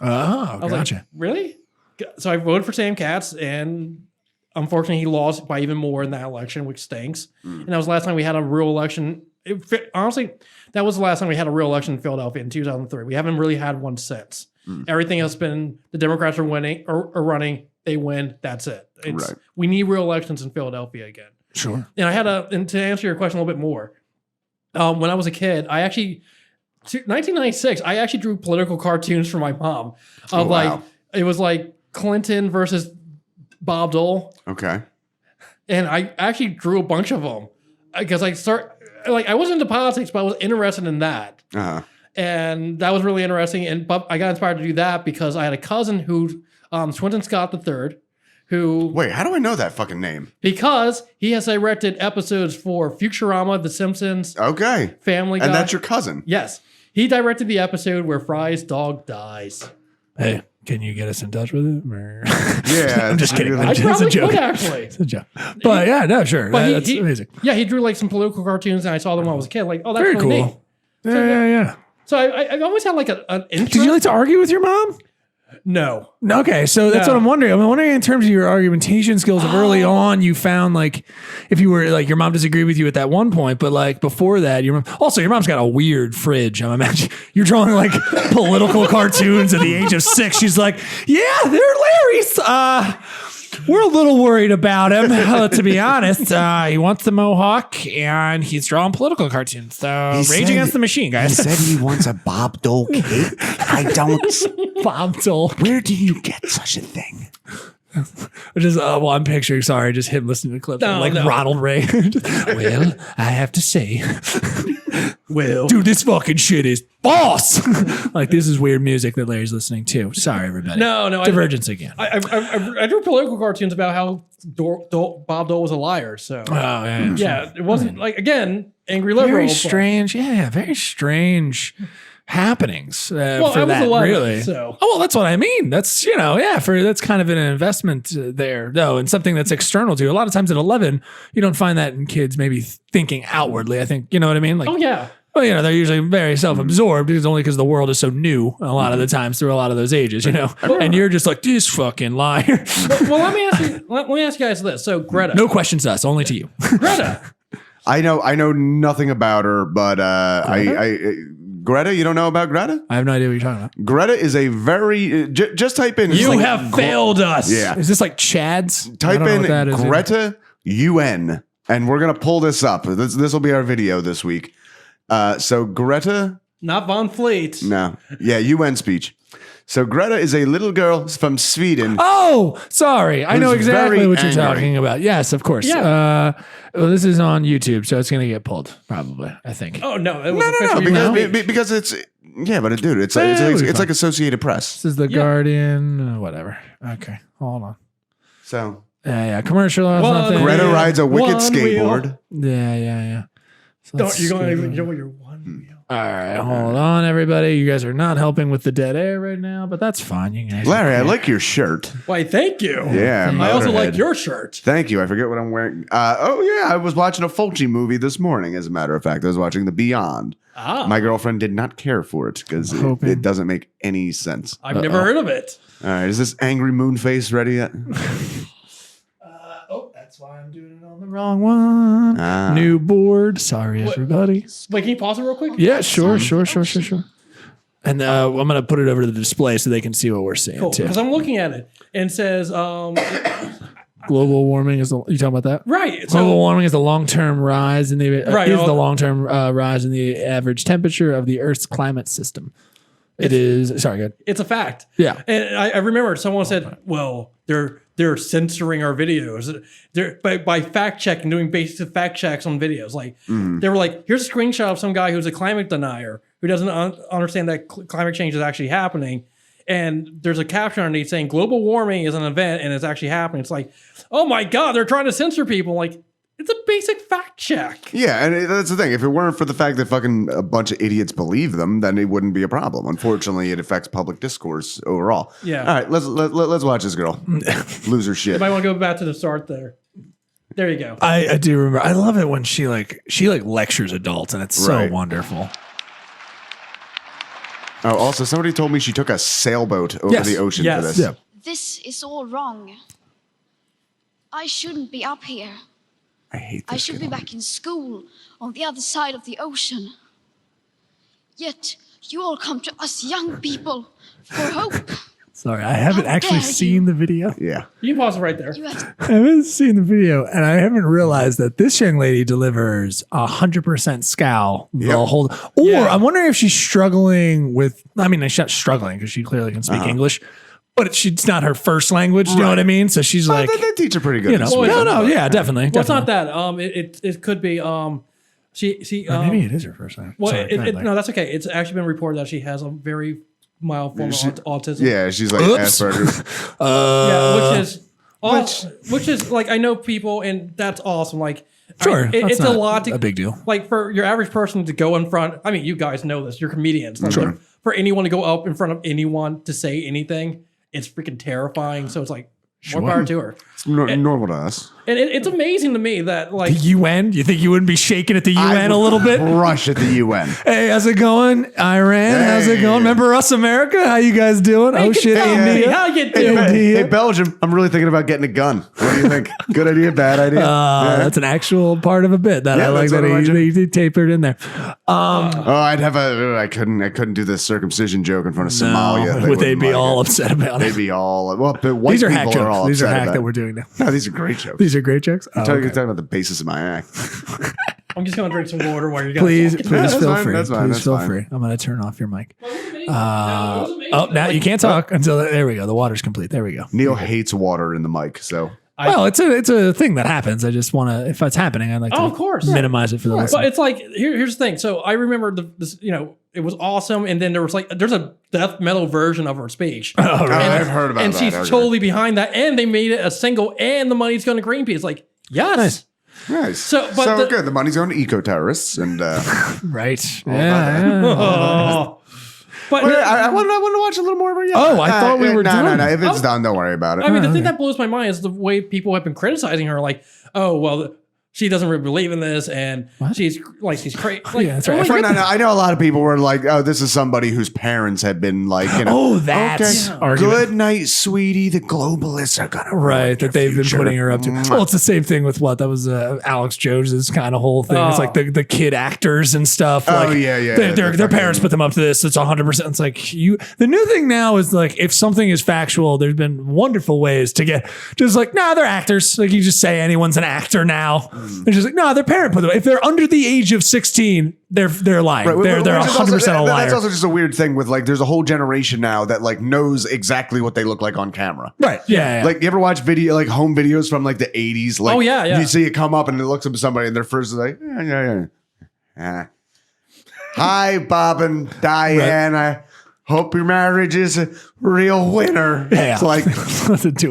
Oh, I was gotcha. like, really? So I voted for Sam Katz, and unfortunately, he lost by even more in that election, which stinks. And that was the last time we had a real election. Honestly, that was the last time we had a real election in Philadelphia in 2003. We haven't really had one since. Everything has been the Democrats are winning or running. They win. That's it. We need real elections in Philadelphia again. Sure. And to answer your question a little bit more, when I was a kid, 1996, I actually drew political cartoons for my mom. It was like Clinton versus Bob Dole. Okay. And I actually drew a bunch of them because I wasn't into politics, but I was interested in that. Uh-huh. And that was really interesting. But I got inspired to do that because I had a cousin who, Swinton Scott III, who... Wait, how do I know that fucking name? Because he has directed episodes for Futurama, The Simpsons, Okay. Family Guy. And that's your cousin? Yes. He directed the episode where Fry's dog dies. Hey, can you get us in touch with him? Or? Yeah. I'm just kidding. I It's probably a joke. could, actually. It's a joke. But yeah, no, sure. But That's amazing. Yeah, he drew like some political cartoons, and I saw them when I was a kid. Like, oh, that's Very really cool. neat. Yeah. So I always had like an interest. Did you like to argue with your mom? No. Okay, so that's what I'm wondering. I'm wondering in terms of your argumentation skills of early on, you found like if you were like your mom disagreed with you at that one point, but like before that, your mom's got a weird fridge. I'm imagining you're drawing like political cartoons at the age of 6. She's like, yeah, they're Larry's. We're a little worried about him, to be honest. He wants the mohawk and he's drawing political cartoons. So Rage Against the Machine, guys. He said he wants a Bob Dole cake. I don't. Bob Dole. Where do you get such a thing? Just I'm picturing. Sorry, just him listening to clips like Ronald Ray. Well, I have to say, dude, this fucking shit is boss. Like this is weird music that Larry's listening to. Sorry, everybody. No, Divergence again. I drew political cartoons about how Bob Dole was a liar. So yeah, it wasn't like again angry liberal. Very strange. Yeah, very strange happenings for I was that 11, really. So. Oh well, that's what I mean. That's that's kind of an investment there though, and something that's external to you. A lot of times at 11, you don't find that in kids maybe thinking outwardly. I think you know what I mean. Like well, they're usually very self-absorbed because the world is so new a lot of the times through a lot of those ages, and you're just like this fucking liar. Well, let me ask you guys this. So Greta, no questions to us, only to you. Greta. I know nothing about her, but I Greta, you don't know about Greta? I have no idea what you're talking about. Greta is a very just type in. You like, have failed us. Yeah. Is this like Chad's? Type I don't know in what that is either. Greta UN, and we're gonna pull this up. This will be our video this week. So Greta, Not Von Fleet. no, yeah, UN speech. So Greta is a little girl from Sweden. Oh, sorry. I know Who's exactly very what you're angry. talking about. Yes, of course. Yeah. Well, this is on YouTube, so it's going to get pulled, probably, I think. Oh no, it was No, officially because it's yeah, but dude, it's it'll be it's fine. like Associated Press. This is The Guardian, whatever. Okay, hold on. So Yeah, commercial or One something. Greta rides a wicked One skateboard. Yeah. So Don't let's you're going see. to enjoy your one wheel. All right, hold on, everybody. You guys are not helping with the dead air right now, but that's fine. You guys. Larry, I like your shirt. Why, thank you. Yeah, I also like Motorhead. your shirt. Thank you. I forget what I'm wearing. Oh yeah, I was watching a Fulci movie this morning. As a matter of fact, I was watching The Beyond. Ah, My girlfriend did not care for it because hoping. it doesn't make any sense. I've never heard of it. All right, is this angry moon face ready yet? Oh, that's why I'm doing it on the wrong one. Ah. New board. Sorry, everybody. Wait, can you pause it real quick? Yeah, sure. And I'm going to put it over to the display so they can see what we're seeing Cool. too. Because I'm looking at it and it says, Global warming is you talking about that? right. Global So, warming is the long-term rise in the Right, is oh. the long-term rise in the average temperature of the Earth's climate system. It is. Sorry, good. it's a fact. Yeah. And I remember someone said, well, they're censoring our videos. They're by fact checking, doing basic fact checks on videos. Like they were like, here's a screenshot of some guy who's a climate denier who doesn't understand that climate change is actually happening. And there's a caption underneath saying global warming is an event and it's actually happening. It's like, oh my God, they're trying to censor people. Like, it's a basic fact check. Yeah, and that's the thing. If it weren't for the fact that fucking a bunch of idiots believe them, then it wouldn't be a problem. Unfortunately, it affects public discourse overall. Yeah. All right, let's watch this girl lose her shit. You might want to go back to the start there. There you go. I do remember. I love it when she lectures adults, and it's so Right. wonderful. Oh, also, somebody told me she took a sailboat over Yes. the ocean Yes. for this. Yeah. This is all wrong. I shouldn't be up here. I hate I this. should be back in school on the other side of the ocean. Yet you all come to us young people for hope. Sorry, I haven't How actually dare seen you. the video. Yeah. You can pause it right there. You have I haven't seen the video, and I haven't realized that this young lady delivers 100% scowl the Yep. whole. Or Yeah. I'm wondering if she's struggling with. I mean, she's not struggling because she clearly can speak English, but it's not her first language. You know what I mean? So she's like, they teach her pretty good. you know, in no, Sweden. yeah, definitely. Well, it's not definitely. that. It could be. She. Or maybe it is her first language. Well, Sorry, go ahead, Larry. no, that's okay. It's actually been reported that she has a very mild form of autism. Yeah, she's like Oops. Asperger's. Yeah, which is like I know people, and that's awesome. Like, Sure, that's it's a not lot. a big deal. Like for your average person to go in front. I mean, you guys know this. You're comedians. Like, for anyone to go up in front of anyone to say anything, it's freaking terrifying. So it's like more power to her. It's normal to us. And it's amazing to me that like The UN? You think you wouldn't be shaking at the UN a little bit? Rush at the UN. Hey, how's it going? Iran, how's it Hey. going? Remember us, America? How you guys doing? Oh, get shit. down, India. how you Hey, doing? India. hey, Belgium, I'm really thinking about getting a gun. What do you think? Good idea, bad idea? That's an actual part of a bit that Yeah, I like that's that what I like. he tapered in there. Oh, I'd have I couldn't do the circumcision joke in front of Somalia. No, they'd be like all it. upset about They'd it. be all well. The white These are people hack are all jokes. These are upset hack about that it. we're doing now. No, these are great jokes. These are great jokes. Oh, You're okay. talking about the basis of my act. I'm just gonna drink some water while you're guys Please talking. feel fine, free. that's fine, Please that's feel fine. free. I'm going to turn off your mic. Oh, Now you can't talk until there we go. The water's complete. There we go. Neil hates water in the mic, so Well, it's a thing that happens. I just want to, if it's happening, I'd like to of course. minimize it for the listener. But it's like here's the thing. So I remember this. It was awesome, and then there's a death metal version of her speech. Oh, really? I've heard about and that. she's Okay. totally behind that, and they made it a single, and the money's going to Greenpeace. Like, yes. Nice. nice. So, but the- good. The money's going to eco terrorists, and Right. about Yeah. Oh. But Wait, I want to watch a little more. But yeah. Oh, I thought we were No. done. If it's done, don't worry about it. I mean, the thing that blows my mind is the way people have been criticizing her. Like, oh, well, she doesn't really believe in this, and she's crazy. Like, Yeah, that's right. No, I know a lot of people were like, "Oh, this is somebody whose parents had been like, Oh, that's argument. good night, sweetie. The globalists are gonna Right, that they've been putting her up to. Well, it's the same thing with that was Alex Jones's kind of whole thing. It's like the kid actors and stuff. Like, Their parents put them up to this. It's 100%. It's like the new thing now is like if something is factual, there's been wonderful ways to get just like, nah, they're actors. Like you just say anyone's an actor now. They're just like, no, their parent put them. If they're under the age of 16, they're lying. Right. They're 100% a liar. That's also just a weird thing with like, there's a whole generation now that like knows exactly what they look like on camera. Right. Yeah. Like you ever watch like home videos from like the 80s? Like, you see it come up and it looks up to somebody and their first is like, hi, Bob and Diane. I hope your marriage is a real winner. Yeah. It's like,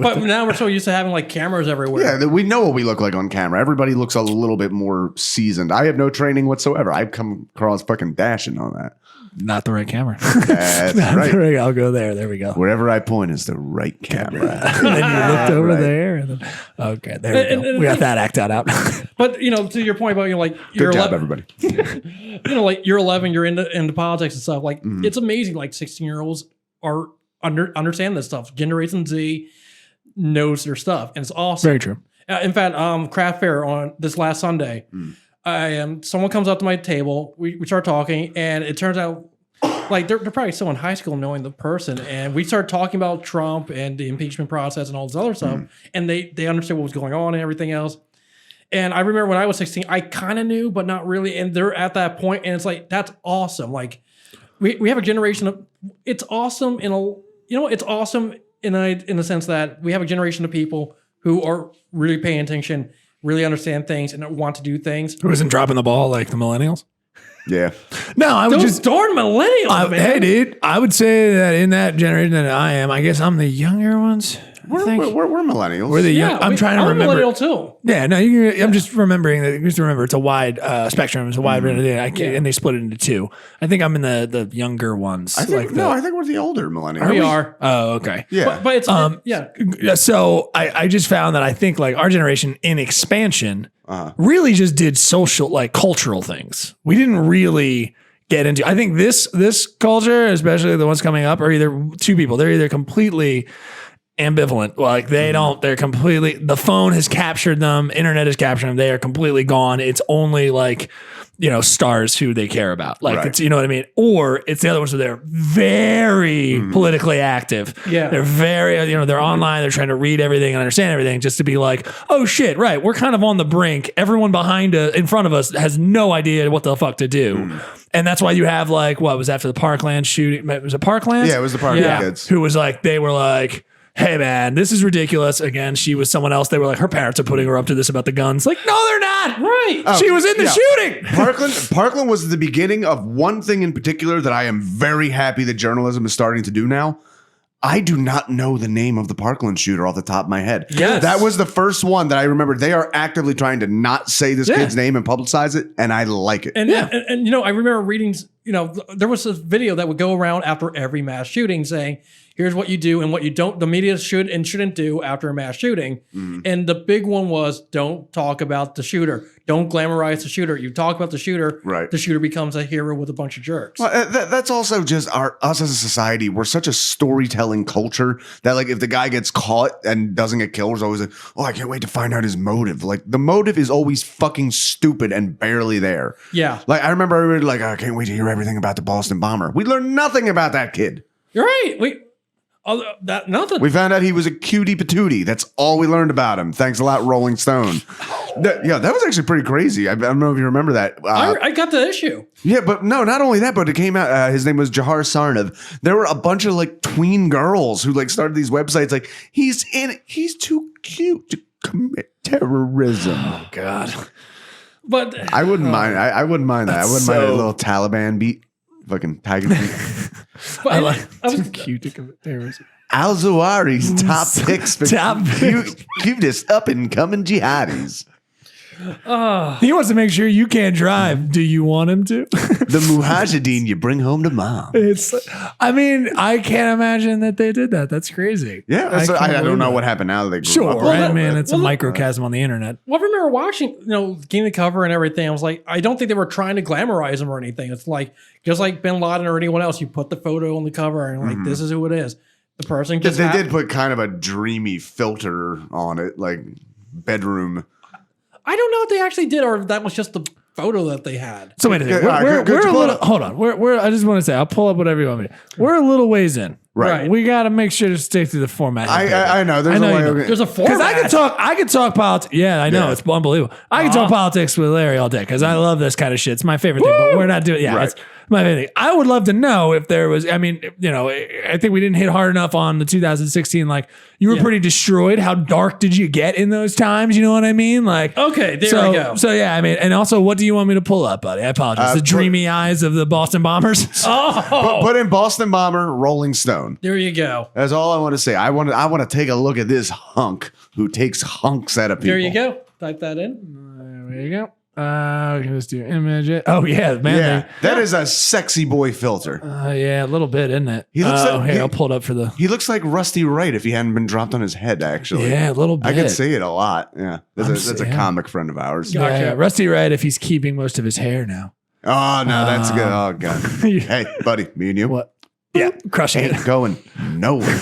but now we're so used to having like cameras everywhere. Yeah, we know what we look like on camera. Everybody looks a little bit more seasoned. I have no training whatsoever. I've come across fucking dashing on that. Not the right camera. That's right. I'll go there. There we go. Wherever I point is the right camera. And then you looked over there. And then, okay, there we go. We got that act out. But to your point about you're Good job, 11, everybody. like you're 11, you're into politics and stuff. Like it's amazing. Like 16-year-olds are understand this stuff. Generation Z knows their stuff, and it's awesome. Very true. In fact, craft fair on this last Sunday, someone comes up to my table. We start talking, and it turns out like they're probably still in high school knowing the person, and we start talking about Trump and the impeachment process and all this other stuff, and they understood what was going on and everything else. And I remember when I was 16, I kind of knew, but not really. And they're at that point, and it's like that's awesome. Like we have a generation of it's awesome it's awesome in the sense that we have a generation of people who are really paying attention, really understand things, and want to do things. Who isn't dropping the ball like the millennials? Yeah. No, I would Those darn millennials, man. Hey, dude, I would say that in that generation that I am, I guess I'm the younger ones. We're millennials. We're the young. I'm trying to remember. I'm a millennial too. Yeah, no, I'm just remembering that. You have to remember it's a wide spectrum. It's a wide range. And they split it into two. I think I'm in the younger ones. I think we're the older millennials. We are. Oh, okay. Yeah, but it's So I just found that I think like our generation in expansion really just did social like cultural things. We didn't really get into. I think this culture, especially the ones coming up, are either two people. They're either completely ambivalent. Like they're completely, the phone has captured them. Internet has captured them. They are completely gone. It's only like, stars who they care about. Like it's, you know what I mean? Or it's the other ones where they're very politically active. Yeah. They're very, they're online. They're trying to read everything and understand everything just to be like, oh shit. Right. We're kind of on the brink. Everyone in front of us has no idea what the fuck to do. And that's why you have like, what was after the Parkland shooting? Was it Parkland? Yeah, it was the Parkland kids. Who was like, they were like, hey man, this is ridiculous. Again, she was someone else. They were like, her parents are putting her up to this about the guns. Like, no, they're not. Right. She was in the shooting. Parkland was the beginning of one thing in particular that I am very happy that journalism is starting to do now. I do not know the name of the Parkland shooter off the top of my head. Yes. That was the first one that I remember. They are actively trying to not say this kid's name and publicize it, and I like it. And I remember reading, there was this video that would go around after every mass shooting saying, here's what you do and what you don't, the media should and shouldn't do after a mass shooting. And the big one was don't talk about the shooter. Don't glamorize the shooter. You talk about the shooter, the shooter becomes a hero with a bunch of jerks. Well, that's also just us as a society. We're such a storytelling culture that like if the guy gets caught and doesn't get killed, it's always like, oh, I can't wait to find out his motive. Like the motive is always fucking stupid and barely there. Yeah. Like I remember everybody like, I can't wait to hear everything about the Boston bomber. We learned nothing about that kid. You're right. Nothing. We found out he was a cutie patootie. That's all we learned about him. Thanks a lot, Rolling Stone. That was actually pretty crazy. I don't know if you remember that. I got the issue. Yeah, but no, not only that, but it came out. His name was Jahar Sarnav. There were a bunch of like tween girls who like started these websites. Like he's too cute to commit terrorism. Oh God. But I wouldn't mind. I wouldn't mind that. I wouldn't mind a little Taliban beat. Fucking Tiger beat. I was too cute to commit terrorism. Al-Zawahiri's top picks for cutest up and coming jihadis. He wants to make sure you can't drive. Do you want him to? The mujahideen you bring home to mom. I mean, I can't imagine that they did that. That's crazy. Yeah, I don't know what happened now that they grew up. Sure, I mean, it's a microcosm on the internet. Well, I remember watching, getting the cover and everything. I was like, I don't think they were trying to glamorize him or anything. It's like, just like Bin Laden or anyone else, you put the photo on the cover and like, this is who it is. The person just they did put kind of a dreamy filter on it, like bedroom. I don't know if they actually did or if that was just the photo that they had. So wait a minute. We're a little. Hold on. We're. I just want to say, I'll pull up whatever you want me to. We're a little ways in. Right. We got to make sure to stick to the format. I know. There's a way. There's a format. Because I could talk politics. Yeah, I know. It's unbelievable. I can talk politics with Larry all day because I love this kind of shit. It's my favorite thing. But we're not doing. Yeah, it's my favorite thing. I would love to know if there was. I mean, I think we didn't hit hard enough on the 2016. Like you were pretty destroyed. How dark did you get in those times? You know what I mean? Like okay, there we go. So yeah, I mean, and also, what do you want me to pull up, buddy? I apologize. The dreamy eyes of the Boston Bombers. Put in Boston Bomber, Rolling Stone. There you go. That's all I want to say. I want to take a look at this hunk who takes hunks out of people. There you go. Type that in. There you go. Let's do image. Oh yeah, man. Yeah, that is a sexy boy filter. Yeah, a little bit, isn't it? He looks I'll pull it up for the. He looks like Rusty Wright if he hadn't been dropped on his head. Actually, yeah, a little bit. I can see it a lot. Yeah, that's a comic friend of ours. Gotcha. Yeah, Rusty Wright if he's keeping most of his hair now. Oh no, that's good. Oh god. Hey, buddy, me and you. What? Yeah, crushing Ain't it. Going nowhere.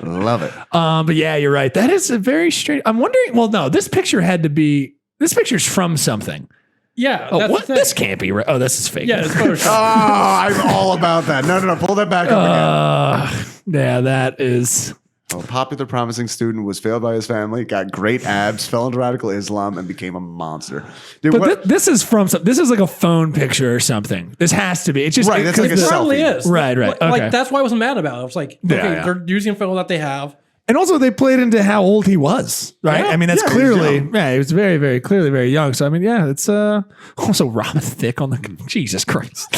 Love it. But yeah, you're right. That is a very strange. I'm wondering. Well, no, this picture had to be. This picture's from something. Yeah. Oh, what? This can't be right. Oh, this is fake. Yeah, it's Photoshop. I'm all about that. No, pull that back up again. Yeah, that is. A popular, promising student was failed by his family, got great abs, fell into radical Islam, and became a monster. Dude, but this is from some. This is like a phone picture or something. This has to be. It's just right. That's like a probably selfie. Is. Right. Okay. Like that's why I wasn't mad about it. I was like, okay, Yeah. they're using a photo that they have. And also, they played into how old he was, right? Yeah. I mean, that's Yeah, clearly, he was he was very, very clearly very young. So, I mean, yeah, it's also Robin Thicke on the Jesus Christ.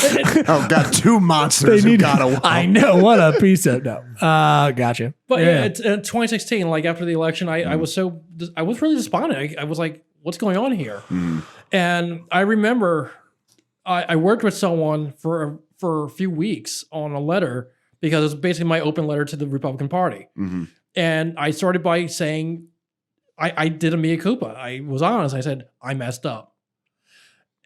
Oh, got two monsters who got away. I know what a piece of no. Gotcha. But yeah, it's 2016. Like after the election, I was really despondent. I was like, what's going on here? And I remember I worked with someone for a few weeks on a letter because it was basically my open letter to the Republican Party. And I started by saying, I did a mea culpa. I was honest. I said, I messed up.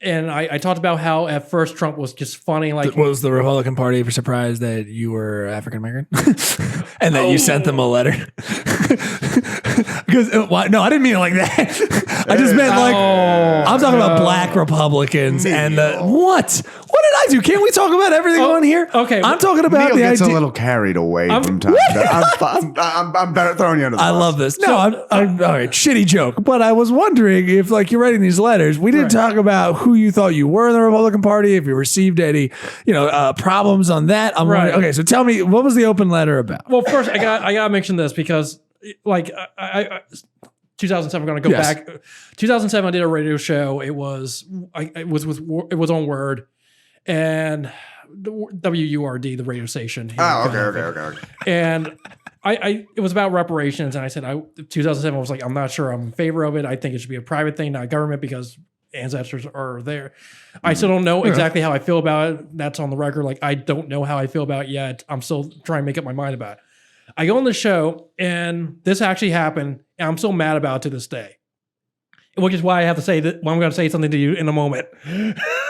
And I talked about how at first Trump was just funny. Like, was the Republican Party surprised that you were African American and that you sent them a letter? Because no, I didn't mean it like that. I just meant like I'm talking about black Republicans and what? What did I do? Can't we talk about everything on here? Okay, I'm talking about Neil the gets idea. a little carried away from time. I'm better throwing you under the bus. I love this. No, I'm all right. Shitty joke, but I was wondering if, like, you're writing these letters. We didn't talk about who you thought you were in the Republican Party. If you received any, problems on that. I'm wondering. Okay, so tell me, what was the open letter about? well, first I gotta mention this because like I 2007. I'm going to go back. 2007. I did a radio show. It was on Word and the WURD, the radio station. Oh, okay. And it was about reparations, and I said 2007. I was like, I'm not sure I'm in favor of it. I think it should be a private thing, not government, because ancestors are there. I still don't know exactly how I feel about it. That's on the record. Like, I don't know how I feel about it yet. I'm still trying to make up my mind about it. I go on the show, and this actually happened, and I'm still mad about it to this day. Which is why I have to say that. Well, I'm going to say something to you in a moment.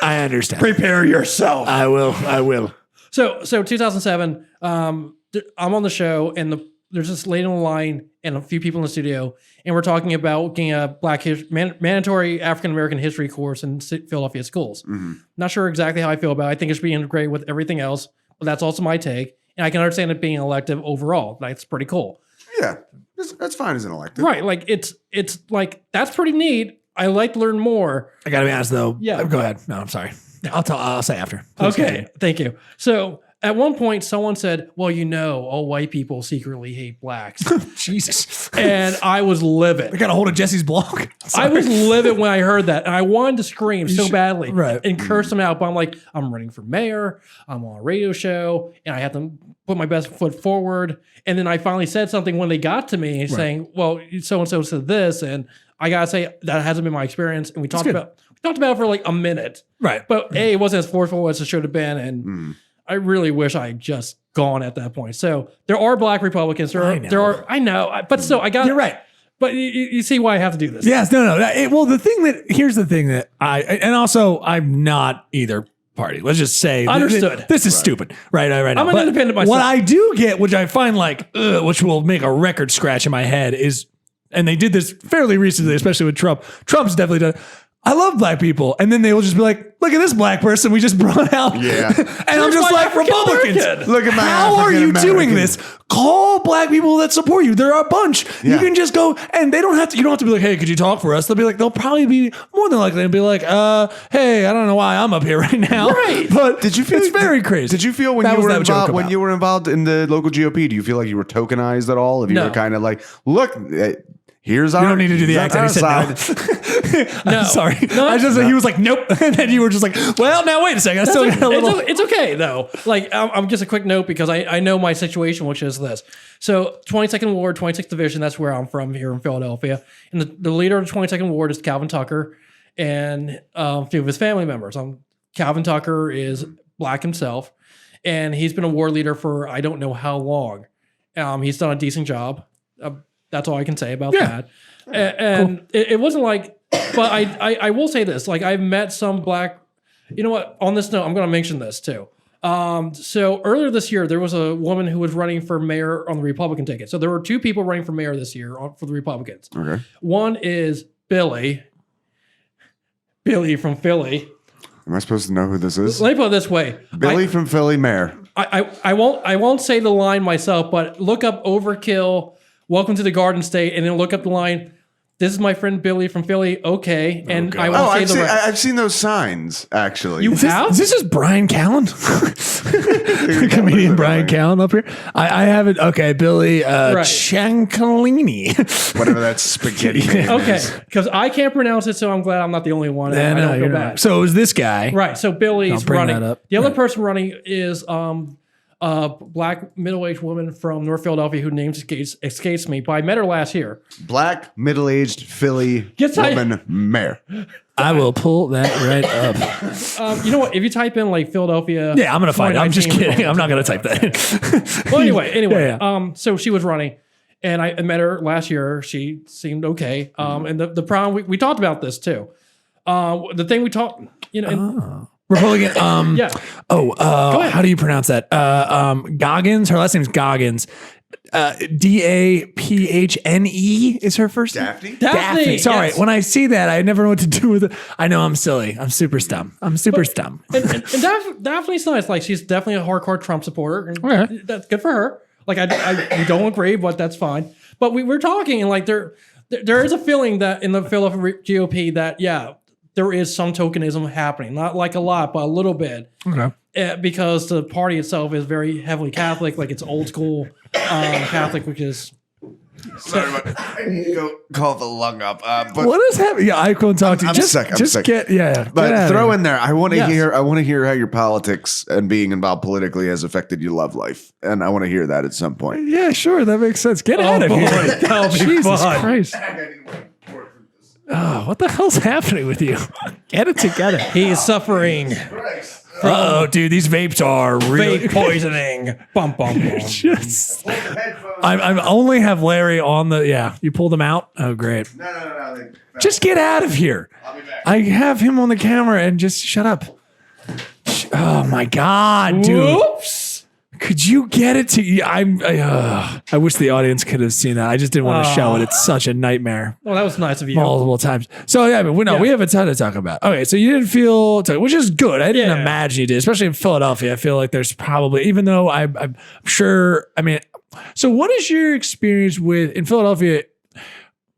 I understand. Prepare yourself. I will. So 2007. I'm on the show, and there's this lady on the line and a few people in the studio, and we're talking about getting a mandatory African American history course in Philadelphia schools. Not sure exactly how I feel about it. I think it should be integrated with everything else, but that's also my take. And I can understand it being elective overall. That's pretty cool. Yeah, that's fine as an elective. Right. Like it's like, that's pretty neat. I like to learn more. I gotta be honest though. Yeah. Go ahead. No, I'm sorry. I'll say after. Please Okay. continue. Thank you. So at one point someone said, well, all white people secretly hate blacks. Jesus. And I was livid. I got a hold of Jesse's blog. I was livid when I heard that, and I wanted to scream so badly and curse them out. But I'm like, I'm running for mayor. I'm on a radio show, and I have to put my best foot forward. And then I finally said something when they got to me saying, well, so-and-so said this, and I gotta say that hasn't been my experience. And we talked about it for like a minute. Right. But it wasn't as forceful as it should have been. And I really wish I had just gone at that point. So there are black Republicans. I know. But still, I got. You're right. But you see why I have to do this. Yes, no. Here's the thing that and also I'm not either party. Let's just say understood. This is stupid. Right. I'm an independent myself. What I do get, which I find which will make a record scratch in my head is, and they did this fairly recently, especially with Trump. Trump's definitely done. I love black people. And then they will just be like, look at this black person we just brought out. Yeah. And I'm just like, Republicans, look at my how are you doing this? Call black people that support you. There are a bunch. Yeah. You can just go, and they don't have to, you don't have to be like, hey, could you talk for us? They'll probably be more than likely to be like, hey, I don't know why I'm up here right now. Right. But did you feel it's very crazy. Did you feel when you were involved in the local GOP, do you feel like you were tokenized at all? If you were kind of like, look, here's our. You don't need to do the accent. He said no. I'm sorry. He was like, nope. And then you were just like, well, now wait a second. It's okay though. Like I'm just a quick note because I know my situation, which is this. So 22nd Ward, 26th Division, that's where I'm from here in Philadelphia. And the leader of the 22nd Ward is Calvin Tucker and a few of his family members. Calvin Tucker is black himself, and he's been a ward leader for I don't know how long. He's done a decent job. That's all I can say about that. And cool. it wasn't like, but I will say this, like I've met some black, you know what, on this note, I'm going to mention this too. So earlier this year, there was a woman who was running for mayor on the Republican ticket. So there were two people running for mayor this year for the Republicans. Okay. One is Billy from Philly. Am I supposed to know who this is? Let me put it this way. Billy from Philly, mayor. I won't say the line myself, but look up Overkill, Welcome to the Garden State, and then look up the line, this is my friend Billy from Philly, okay. And I won't say the rest. I've seen those signs, actually. You have? Is this just Brian Callen? Comedian Brian Callen up here? I have it. Okay, Billy Ciancolini. Whatever that spaghetti name is. Okay, because I can't pronounce it, so I'm glad I'm not the only one. I don't feel bad. So it was this guy. Right, so Billy's running. That up. The other person running is a black middle-aged woman from North Philadelphia whose name escapes me, but I met her last year. Black middle-aged Philly woman mayor. I will pull that right up. You know what? If you type in like Philadelphia, yeah, I'm gonna find it. I'm just kidding. I'm not gonna type that in. Well, anyway. Yeah. So she was running, and I met her last year. She seemed okay. And the problem we talked about this too. The thing we talked, Republican. Yeah. How do you pronounce that? Goggins. Her last name is Goggins. Daphne is her first name. Daphne. Sorry. Yes. When I see that, I never know what to do with it. I know I'm silly. I'm super dumb. And Daphne's nice. Like she's definitely a hardcore Trump supporter. And that's good for her. Like we don't agree, but that's fine. But we're talking, and like there is a feeling that in the Philadelphia GOP that there is some tokenism happening. Not like a lot, but a little bit. Okay. Because the party itself is very heavily Catholic, like it's old school Catholic, which is. Sorry, but I need to go call the lung up. But what is happening? Yeah, I couldn't talk to you. I'm sick. But throw in there. I want to hear. I want to hear how your politics and being involved politically has affected your love life, and I want to hear that at some point. Yeah, sure, that makes sense. Get out of here! Jesus Christ! Oh, what the hell's happening with you? Get it together. He is suffering. Oh, dude, these vapes are really vape poisoning. Bum. Just, I only have Larry on the. Yeah, you pulled him out. Oh, great. No. Just get out of here. I'll be back. I have him on the camera and just shut up. Oh my God, dude. Whoops. Could you get it to? I wish the audience could have seen that. I just didn't want to show it. It's such a nightmare. Well, that was nice of you. Multiple times. So yeah, we have a ton to talk about. Okay, so you didn't feel, which is good. I didn't imagine you did, especially in Philadelphia. I feel like there's probably, even though I'm sure. I mean, so what is your experience in Philadelphia?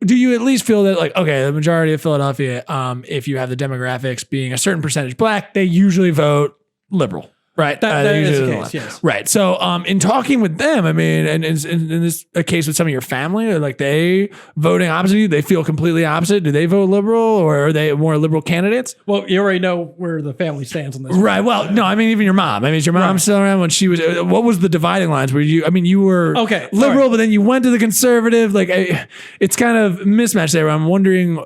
Do you at least feel that, like, okay, the majority of Philadelphia, if you have the demographics being a certain percentage black, they usually vote liberal? Right. That is usually the they're case, left. yes. Right. So, in talking with them, I mean, and in this a case with some of your family, are like they voting opposite you? They feel completely opposite. Do they vote liberal, or are they more liberal candidates? Well, you already know where the family stands on this. Right. Well, no, I mean, even your mom. I mean, is your mom still around when she was, what was the dividing lines? Were you, I mean, you were liberal, but then you went to the conservative. Like, it's kind of mismatched there. I'm wondering,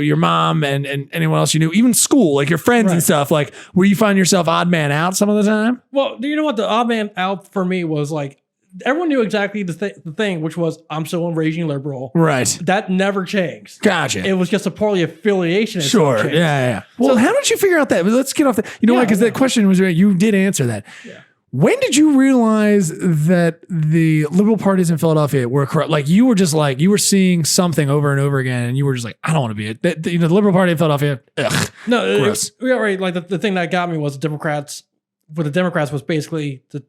your mom and anyone else you knew, even school, like your friends and stuff, like, where you find yourself odd man out some of the time? Well, do you know what the odd man out for me was like? Everyone knew exactly the thing, which was I'm still a raging liberal. Right. That never changed. Gotcha. It was just a party affiliation. Sure. Yeah. Well, how did you figure out that? Let's get off that. You know why? Because that question was, you did answer that. Yeah. When did you realize that the liberal parties in Philadelphia were corrupt? Like you were just like, you were seeing something over and over again, and you were just like, I don't want to be it. The liberal party in Philadelphia, ugh. No, gross. Right. Like the thing that got me was the Democrats was basically the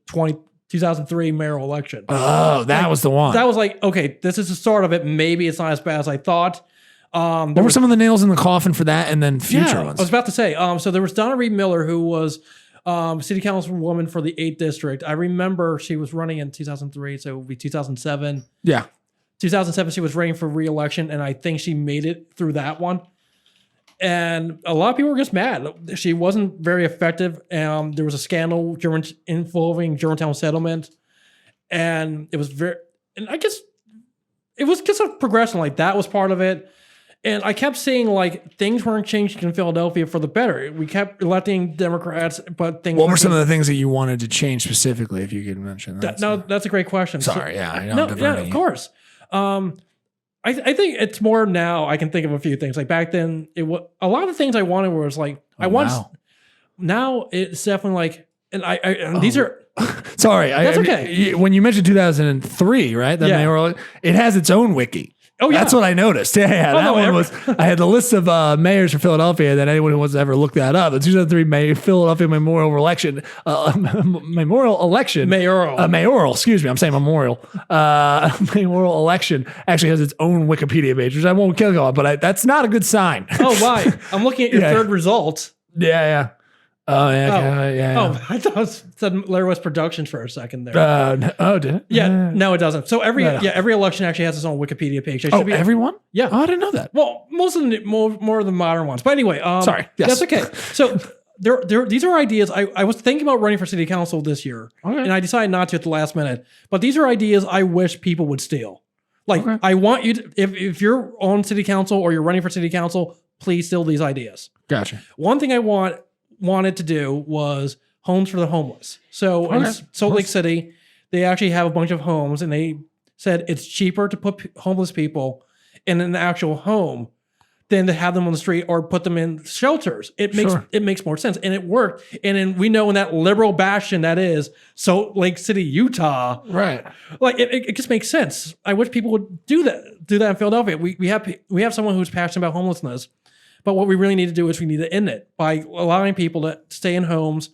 2003 mayoral election. Oh, that was the one. That was like, okay, this is the start of it. Maybe it's not as bad as I thought. What were some of the nails in the coffin for that, and then future ones? I was about to say, so there was Donna Reed Miller, who was city councilwoman for the 8th district. I remember she was running in 2003, so it would be 2007. Yeah. 2007, she was running for re-election, and I think she made it through that one. And a lot of people were just mad. She wasn't very effective. There was a scandal involving Germantown settlement, and it was it was just a progression. Like that was part of it. And I kept seeing like things weren't changing in Philadelphia for the better. We kept electing Democrats, but things. What were some of the things that you wanted to change specifically, if you could mention that? No, that's a great question. Sorry, of course. I think it's more now. I can think of a few things. Like back then, it was a lot of the things I wanted was like Now it's definitely like, and these are. Sorry, that's okay. When you mentioned 2003, right? Mayoral, it has its own wiki. Oh, yeah. That's what I noticed. Yeah. That one was, I had the list of mayors for Philadelphia, that anyone who wants to ever look that up. The 2003 Philadelphia mayoral election, mayoral, excuse me. I'm saying memorial. Mayoral election actually has its own Wikipedia page, which I won't kill on, but that's not a good sign. Oh, why? I'm looking at your third result. Yeah. Oh, yeah. Oh, I thought it said Larry West Productions for a second there. Did it? Yeah, no, it doesn't. So every election actually has its own Wikipedia page. Everyone? Yeah. Oh, I didn't know that. Well, most of the more of the modern ones. But anyway, sorry. Yes. That's okay. So these are ideas. I was thinking about running for city council this year, and I decided not to at the last minute. But these are ideas I wish people would steal. Like I want you to, if you're on city council or you're running for city council, please steal these ideas. Gotcha. One thing I wanted to do was homes for the homeless. So in Salt Lake City, they actually have a bunch of homes, and they said it's cheaper to put homeless people in an actual home than to have them on the street or put them in shelters. It makes more sense, and it worked. And then we know in that liberal bastion that is Salt Lake City, Utah, right? Like it just makes sense. I wish people would do that in Philadelphia. We have someone who's passionate about homelessness. But what we really need to do is we need to end it by allowing people to stay in homes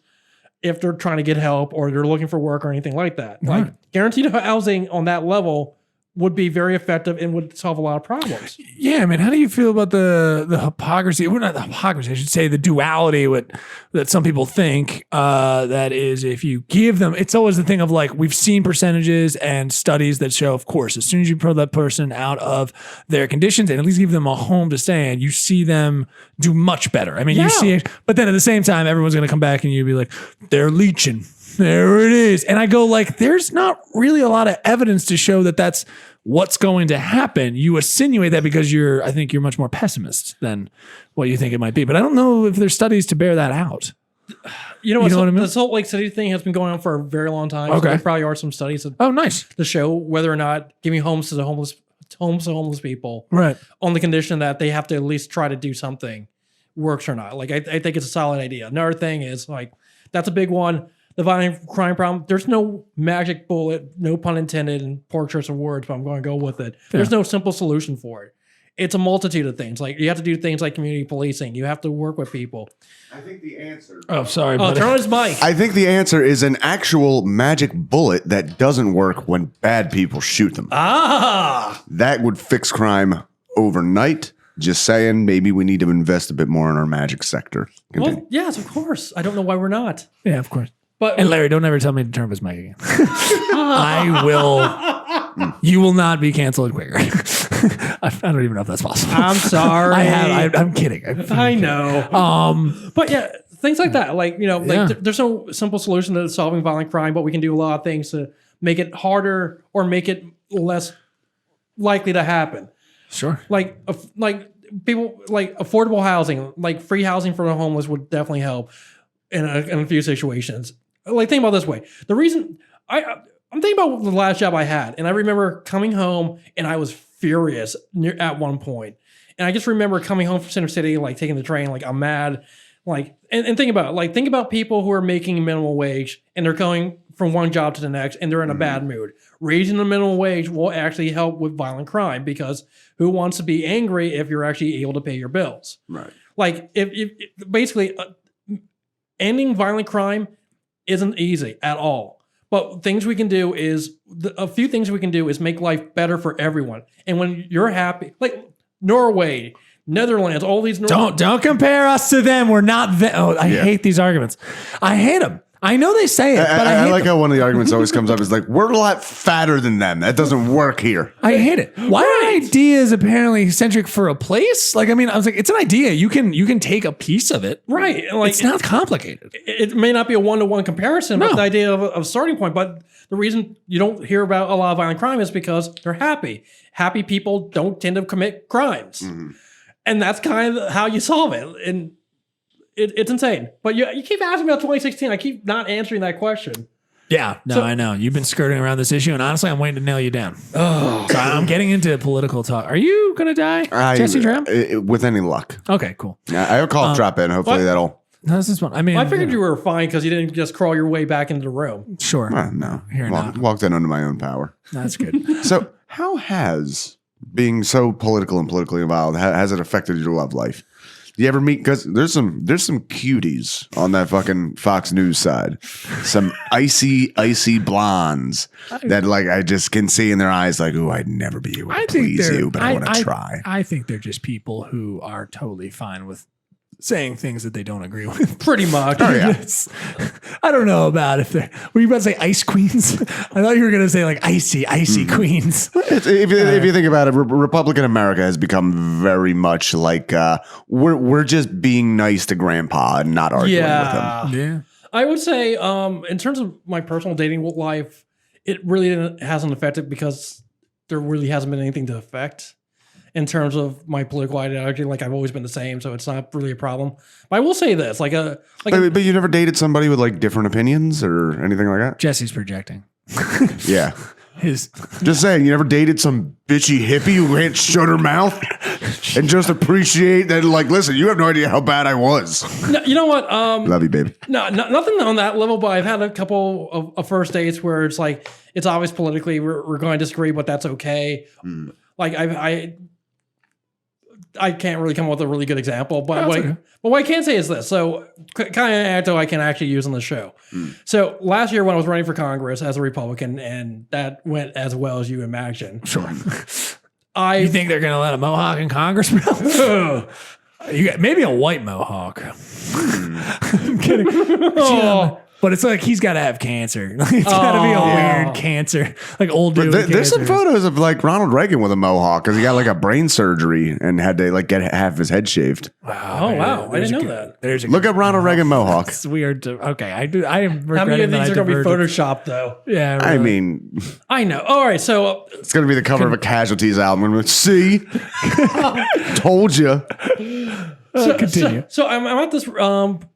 if they're trying to get help or they're looking for work or anything like that. Like guaranteed housing on that level would be very effective and would solve a lot of problems. Yeah, I mean, how do you feel about the hypocrisy? Well, not the hypocrisy, I should say the duality that some people think that is, if you give them, it's always the thing of like, we've seen percentages and studies that show, of course, as soon as you pull that person out of their conditions and at least give them a home to stay in, you see them do much better. I mean, you see it, but then at the same time, everyone's going to come back and you'll be like, they're leeching. There it is. And I go like, there's not really a lot of evidence to show that that's what's going to happen. You insinuate that because I think you're much more pessimist than what you think it might be. But I don't know if there's studies to bear that out. You know what I mean? The Salt Lake City thing has been going on for a very long time. Okay. So there probably are some studies to show whether or not giving homes to homeless people on the condition that they have to at least try to do something works or not. Like I think it's a solid idea. Another thing is like, that's a big one. The violent crime problem, there's no magic bullet, no pun intended, and poor choice of words, but I'm going to go with it. There's no simple solution for it. It's a multitude of things. Like you have to do things like community policing. You have to work with people. I think the answer. Oh, sorry. Turn on his mic. I think the answer is an actual magic bullet that doesn't work when bad people shoot them. That would fix crime overnight. Just saying, maybe we need to invest a bit more in our magic sector. Well, yes, of course. I don't know why we're not. Yeah, of course. But And Larry, don't ever tell me to turn up his mic again. I will. You will not be canceled quicker. I don't even know if that's possible. I'm sorry. I'm kidding. I know. But yeah, things like that. Like, you know, Yeah. like there's no simple solution to solving violent crime, but we can do a lot of things to make it harder or make it less likely to happen. Sure. Like people, like affordable housing, like free housing for the homeless would definitely help in a few situations. Like, think about it this way. The reason I'm thinking about the last job I had, and I remember coming home and I was furious at one point. And I just remember coming home from Center City, like taking the train, like I'm mad. Like, and think about it. Like, think about people who are making minimum wage and they're going from one job to the next and they're in a bad mood. Raising the minimum wage will actually help with violent crime, because who wants to be angry if you're actually able to pay your bills? Right. Like, if basically ending violent crime isn't easy at all. But things we can do is a few things we can do is make life better for everyone. And when you're happy, like Norway, Netherlands, all these. Don't compare us to them. We're not them. Oh, I hate these arguments. I hate them. I know they say it, but I hate like them. how one of the arguments always comes up is like, we're a lot fatter than them. That doesn't work here. I hate it. Why are ideas apparently centric for a place? Like, I mean, I was like, it's an idea. You can take a piece of it. Right. Like, It's not complicated. it may not be a one-to-one comparison, No. but the idea of a starting point. But the reason you don't hear about a lot of violent crime is because they're happy. Happy people don't tend to commit crimes. And that's kind of how you solve it. And it's insane. But you keep asking me about 2016. I keep not answering that question. Yeah, no, So- I know. You've been skirting around this issue, and honestly, I'm waiting to nail you down. Oh, so I'm getting into political talk. Are you going to die, Jesse Dram? With any luck. Okay, cool. I have a call drop in. Hopefully what? that'll. No, this is fun. I mean, I figured you were fine because you didn't just crawl your way back into the room. Sure. No. Here now. Walked in under my own power. That's good. So, how has being so political and politically involved has it affected your love life? Do you ever meet? Because there's some cuties on that fucking Fox News side, some icy blondes that like I just can see in their eyes like, oh, I'd never be able to please you, but I want to try. I think they're just people who are totally fine with saying things that they don't agree with. Pretty much. Oh, yeah. Yes. I don't know about if they're. Were you about to say ice queens? I thought you were going to say like icy queens. If you think about it, Republican America has become very much like we're just being nice to Grandpa and not arguing with him. Yeah. I would say, in terms of my personal dating life, it really hasn't affected because there really hasn't been anything to affect in terms of my political ideology. Like, I've always been the same, so it's not really a problem. But I will say this, but you never dated somebody with like different opinions or anything like that? Jesse's projecting. Yeah. His Just saying, you never dated some bitchy hippie who can't shut her mouth and just appreciate that, like, listen, you have no idea how bad I was. no, you know what? Love you, baby. Nothing on that level, but I've had a couple of first dates where it's like, it's obvious politically we're going to disagree, but that's okay. Like, I can't really come up with a really good example, but what I can say is this. So, kind of anecdote I can actually use on the show. So, last year when I was running for Congress as a Republican, and that went as well as you imagine. Sure. You think they're going to let a Mohawk in Congress, bro? You got maybe a white Mohawk. I'm kidding. But it's like he's got to have cancer. It's got to be a weird cancer, like old dude. There's some photos of like Ronald Reagan with a mohawk because he got like a brain surgery and had to like get half his head shaved. Wow. I didn't know that. Look up Ronald Reagan mohawk. It's weird. Okay, I do. I am. How many regretting of that these I are going to be diverted. photoshopped, though? Yeah, I really. mean, I know. All right, so it's going to be the cover of a Casualties album. I'm like, see, told you. Continue. So I'm at this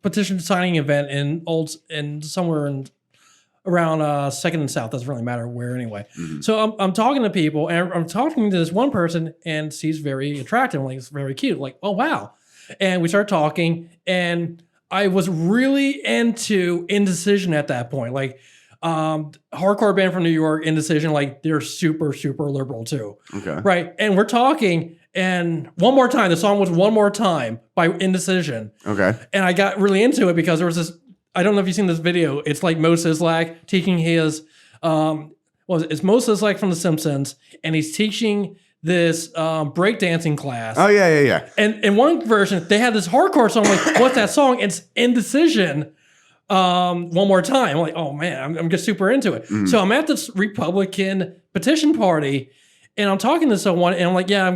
petition signing event in somewhere around 2nd and South. Doesn't really matter where anyway. So I'm talking to people, and I'm talking to this one person, and she's very attractive, like it's very cute. Like, oh wow, and we start talking, and I was really into Indecision at that point, like. Hardcore band from New York, Indecision, like they're super, super liberal too. Okay. Right. And we're talking, and One More Time, the song was One More Time by Indecision. Okay. And I got really into it because there was this, I don't know if you've seen this video. It's like Mo Sislak teaching his, it's Mo Sislak from The Simpsons, and he's teaching this breakdancing class. Oh, yeah. And in one version, they had this hardcore song, like, what's that song? It's Indecision one more time. I'm like, oh man, I'm just super into it. So I'm at this Republican petition party and I'm talking to someone and I'm like, yeah,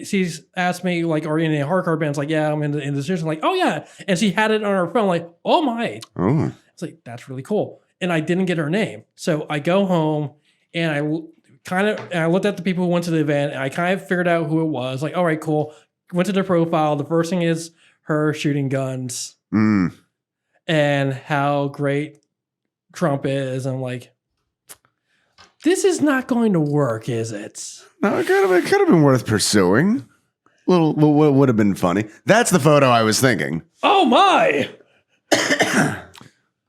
she's asked me like, are you in a hardcore band? It's like, yeah, I'm in the decision. Like, oh yeah. And she had it on her phone. Like, oh my. Oh. It's like, that's really cool. And I didn't get her name. So I go home and I looked at the people who went to the event and I kind of figured out who it was. Like, all right, cool. Went to their profile. The first thing is her shooting guns and how great Trump is. I'm like, this is not going to work, is it? No, it could have been worth pursuing. What would have been funny. That's the photo I was thinking. Oh my!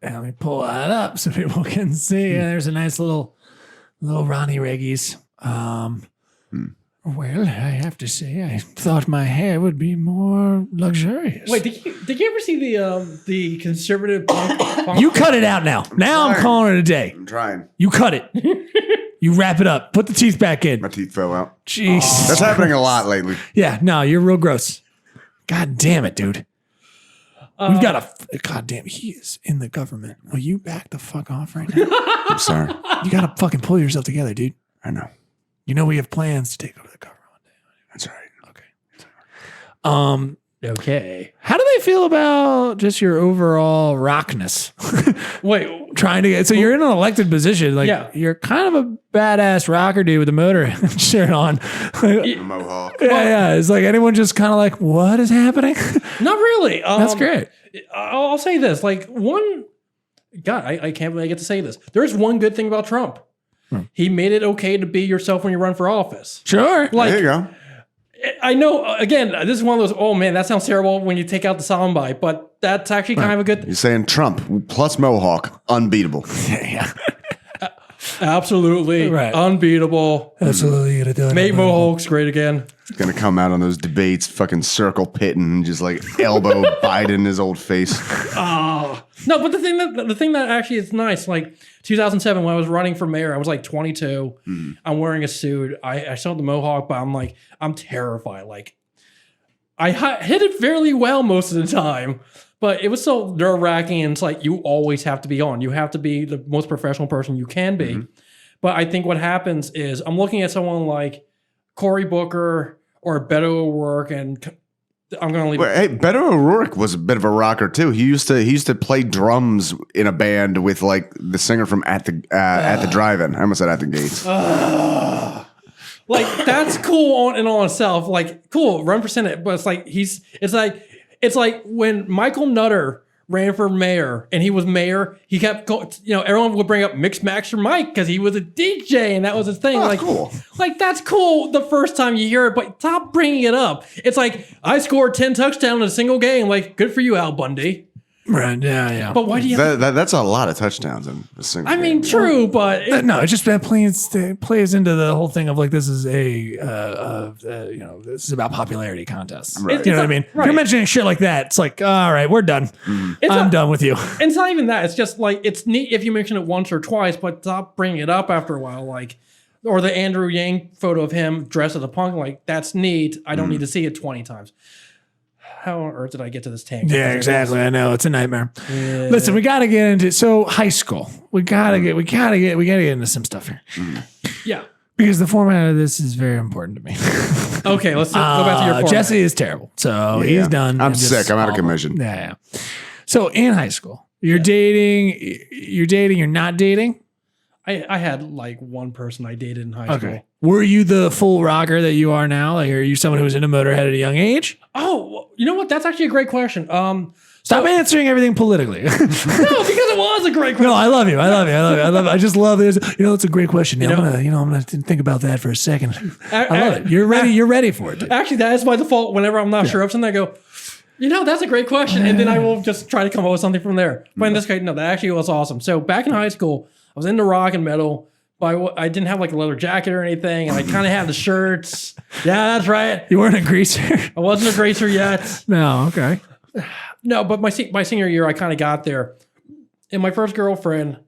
Let me pull that up so people can see. There's a nice little Ronnie Reggies. Well, I have to say, I thought my hair would be more luxurious. Wait, did you ever see the conservative punk? You cut it out now. Now I'm calling it a day. I'm trying. You cut it. You wrap it up. Put the teeth back in. My teeth fell out. Jeez. That's happening a lot lately. Yeah, no, you're real gross. God damn it, dude. We've got God damn, he is in the government. Will you back the fuck off right now? I'm sorry. You gotta fucking pull yourself together, dude. I know. You know we have plans to take over the government one day. That's right. Okay. Okay. How do they feel about just your overall rockness? Wait, Trying to get so you're in an elected position, like you're kind of a badass rocker dude with a motor shirt on. A mohawk. Yeah. It's like anyone just kind of like, what is happening? not really. That's great. I'll say this: like God, I can't believe I get to say this. There's one good thing about Trump. He made it okay to be yourself when you run for office. Sure. Like, There you go. I know, again, this is one of those, oh man, that sounds terrible when you take out the soundbite, but that's actually kind of a good You're saying Trump plus mohawk, unbeatable. Yeah. Absolutely. Right. Unbeatable. Absolutely. You gotta do it. Make Mohawks great again. Gonna come out on those debates, fucking circle pitting, and just like elbow Biden in his old face. Oh. No, but the thing that actually is nice, like 2007 when I was running for mayor, I was like 22. I'm wearing a suit. I still have the Mohawk, but I'm like, I'm terrified. Like, I hit it fairly well most of the time, but it was so nerve-wracking, and it's like you always have to be on. You have to be the most professional person you can be. But I think what happens is I'm looking at someone like Cory Booker or Beto O'Rourke, and I'm going to leave. Hey, Beto O'Rourke was a bit of a rocker too. He used to play drums in a band with like the singer from At the Drive-In. I almost said At the Gates. Like that's cool on itself. Like cool, run for Senate, but it's like it's like when Michael Nutter ran for mayor and he was mayor, he kept going, everyone would bring up Mix Master Mike because he was a DJ and that was his thing. Oh, like, cool. Like that's cool the first time you hear it, but stop bringing it up. It's like I scored 10 touchdowns in a single game. Like good for you, Al Bundy. Right. Yeah. But why do you? That's a lot of touchdowns in a single game. I mean, true, but No, it just plays into the whole thing of like this is this is about popularity contests. Right. You know what I mean? If you're mentioning shit like that, it's like, all right, we're done. I'm done with you. And it's not even that. It's just like it's neat if you mention it once or twice, but stop bringing it up after a while. Like, or the Andrew Yang photo of him dressed as a punk. Like that's neat. I don't need to see it 20 times. How on earth did I get to this tangent? Yeah, exactly. I know it's a nightmare. Yeah. Listen, we got to get into high school. We got to get into some stuff here. Yeah, because the format of this is very important to me. Okay, let's go back to your format. Jesse is terrible, so he's done. I'm sick. I'm out of commission. Yeah. So in high school, you're dating. You're not dating. I had like one person I dated in high school. Were you the full rocker that you are now? Like, are you someone who was into Motorhead at a young age? Oh, you know what? That's actually a great question. Stop answering everything politically. No, because it was a great question. No, I love you. I just love this. It's a great question. I'm gonna think about that for a second. I love it. You're ready. You're ready for it. Dude. Actually, that is my default. Whenever I'm not sure of something, I go, that's a great question, and then I will just try to come up with something from there. But in this case, no, that actually was awesome. So back in high school, I was into rock and metal. But I didn't have like a leather jacket or anything, and I kind of had the shirts. Yeah, that's right. You weren't a greaser. I wasn't a greaser yet. No, okay. No, but my senior year, I kind of got there. And my first girlfriend,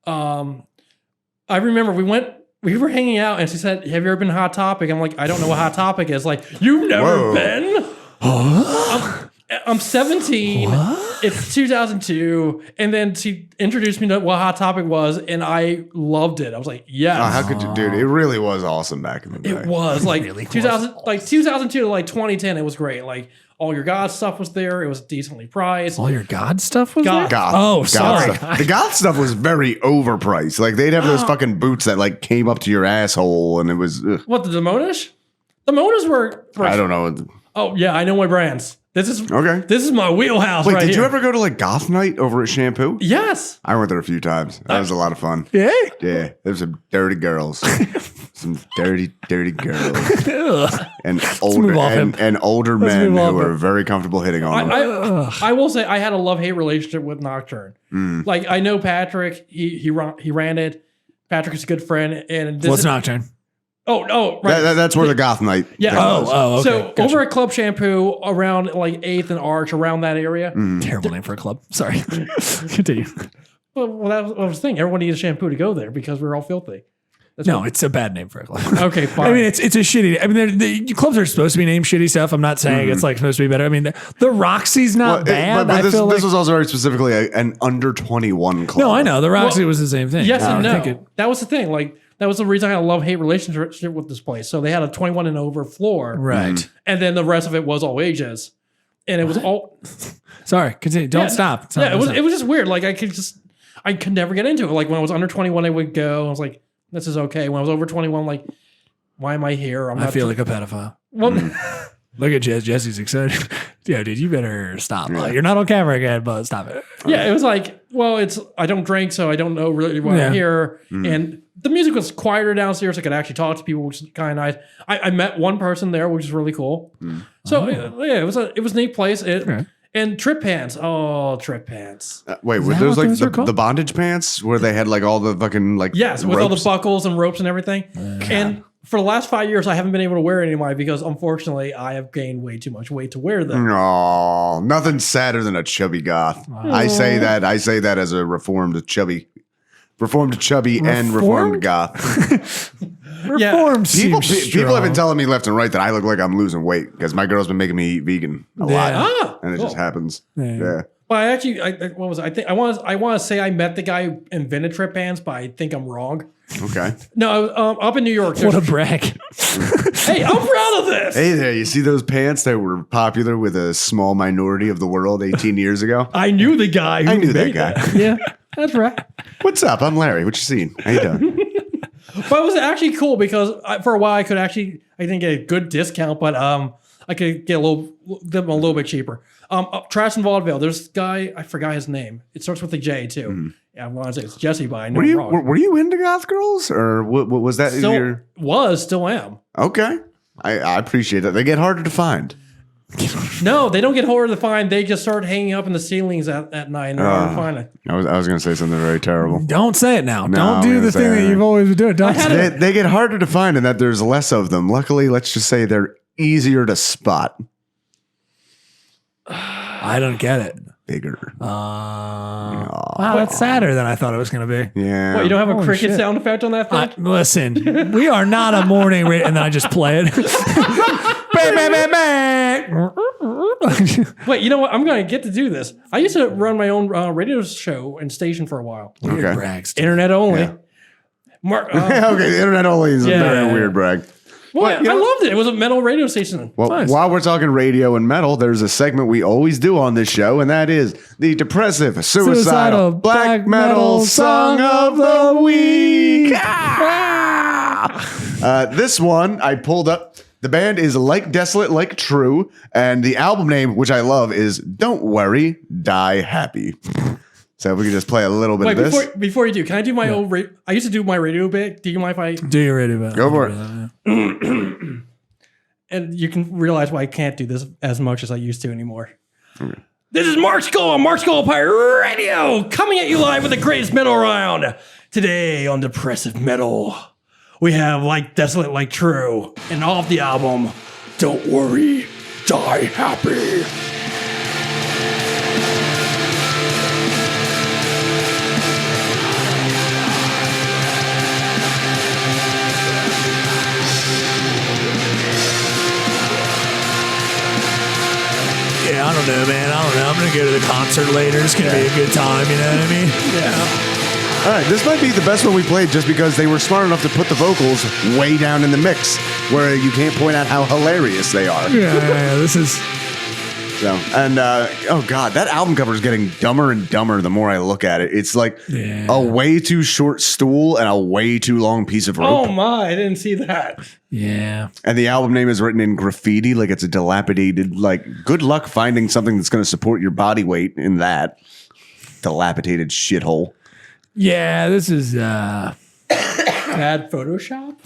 I remember we were hanging out, and she said, "Have you ever been to Hot Topic?" I'm like, "I don't know what Hot Topic is." Like, you've never been? I'm 17. It's 2002. And then she introduced me to what Hot Topic was, and I loved it. I was like, yes. Oh, how could you, dude? It really was awesome back in the day. It was like Really 2002 to like 2010. It was great. Like all your God stuff was there. It was decently priced. All your God stuff was God. there? Goth. Oh, Goth sorry. stuff. The goth stuff was very overpriced. Like they'd have those fucking boots that like came up to your asshole, and it was. What, the Demonas? The Demonas were. I don't know. Oh yeah, I know my brands. This is Okay. This is my wheelhouse. Wait, right did here. you ever go to like goth night over at Shampoo? Yes. I went there a few times. That was a lot of fun. Yeah. Yeah, there was some dirty girls, some dirty girls, and older move off and older men move who off were him. very comfortable hitting on them. I will say I had a love-hate relationship with Nocturne. Like I know Patrick, he ran it. Patrick is a good friend, and this What's is, Nocturne? right. That's where the goth night. Yeah. thing was. Oh, okay. So Gotcha. over at Club Shampoo, around like 8th and Arch, around that area. Terrible name for a club. Sorry. Continue. Well, that was the thing. Everyone needed shampoo to go there because we were all filthy. No, it's a bad name for a club. Okay, fine. I mean, it's a shitty. I mean, the clubs are supposed to be named shitty stuff. I'm not saying it's like supposed to be better. I mean, the Roxy's not bad. But I this, feel like this was also very specifically an under 21 club. no, I know the Roxy was the same thing. yes and I no. think That was the thing. Like that was the reason I had a love-hate relationship with this place. So they had a 21 and over floor, right. and then the rest of it was all ages, and it was all. Sorry, continue. Don't stop. It's not- Yeah, it was. it's It was just weird. Like I could never get into it. Like when I was under 21, I would go. I was like, this is okay. When I was over 21, like, why am I here? I'm not- not. I feel like a pedophile. Well, Look at Jess. Jesse's excited. Yeah, dude, you better stop. You're not on camera again, but stop it. yeah, it was like, well, I don't drink, so I don't know really why I'm here. And the music was quieter downstairs. I could actually talk to people, which is kind of nice. I met one person there, which is really cool. So yeah, it was a neat place. And trip pants. Oh, trip pants. Wait, were that those what like those are called? the bondage pants where they had like all the fucking like Yes, with all the ropes? buckles and ropes and everything. And for the last 5 years, I haven't been able to wear any of mine because unfortunately, I have gained way too much weight to wear them. Oh, nothing sadder than a chubby goth. I say that as a reformed chubby and reformed goth. Reform People seems people have been strong. telling me left and right that I look like I'm losing weight because my girl's been making me eat vegan a lot, Ah, and it cool. just happens. Yeah. Yeah. Well, I actually, what was it? I think I want to say I met the guy who invented trip pants, but I think I'm wrong. Okay. No, up in New York. What a there's- brag. Hey, I'm proud of this. Hey there, you see those pants that were popular with a small minority of the world 18 years ago? I knew the guy. Who I knew that made guy. Yeah, that's right. What's up? I'm Larry. What you seen? How you doing? But it was actually cool because for a while I didn't get a good discount, but I could get them a little bit cheaper. Trash and Vaudeville. There's this guy, I forgot his name. It starts with a J too. Yeah, I want to say it's Jesse, but I know I'm wrong. Were you into goth girls, or what was that? Still am. Okay, I appreciate that. They get harder to find. No, they don't get harder to find. They just start hanging up in the ceilings at night and they're hard to find it. I was going to say something very terrible. Don't say it now. No, Don't I'm do gonna the say thing that anything. you've always been doing. Don't say it. They get harder to find, and that there's less of them. Luckily, let's just say they're easier to spot. I don't get it. Bigger. Wow, that's sadder than I thought it was going to be. Yeah. What, you don't have a Holy cricket shit. sound effect on that thing? Listen, we are not a morning radio, and then I just play it. Bang, bang, bang, bang. Wait, you know what? I'm going to get to do this. I used to run my own radio show and station for a while. Okay. Brags. Internet only. Yeah. Mark, Okay, the internet only is a Yeah. very weird brag. well, you I know- loved it. It was a metal radio station. Well, Nice. while we're talking radio and metal, there's a segment we always do on this show, and that is the depressive, suicidal black metal song of the week. This one I pulled up. The band is Like Desolate, Like True, and the album name, which I love, is Don't Worry, Die Happy. So if we could just play a little bit Wait, of this. before you do, can I do my old I used to do my radio bit. Do you mind if I... Do you ready about Go for it. And you can realize why I can't do this as much as I used to anymore. This is Mark Skull on Mark Skull Pirate Radio, coming at you live with the greatest metal around. Today on Depressive Metal, we have Like Desolate, Like True, and off the album, Don't Worry, Die Happy. Yeah, I don't don't know, man. I don't know. I'm gonna go to the concert later. It's gonna be a good time. You know what I mean? Yeah. All right, this might be the best one we played just because they were smart enough to put the vocals way down in the mix where you can't point out how hilarious they are. Yeah. This is. So, and oh god, that album cover is getting dumber and dumber the more I look at it. It's like a way too short stool and a way too long piece of rope. Oh my, I didn't see that. Yeah. And the album name is written in graffiti, like it's a dilapidated, like, good luck finding something that's going to support your body weight in that dilapidated shithole. Yeah. This is. Bad Photoshop?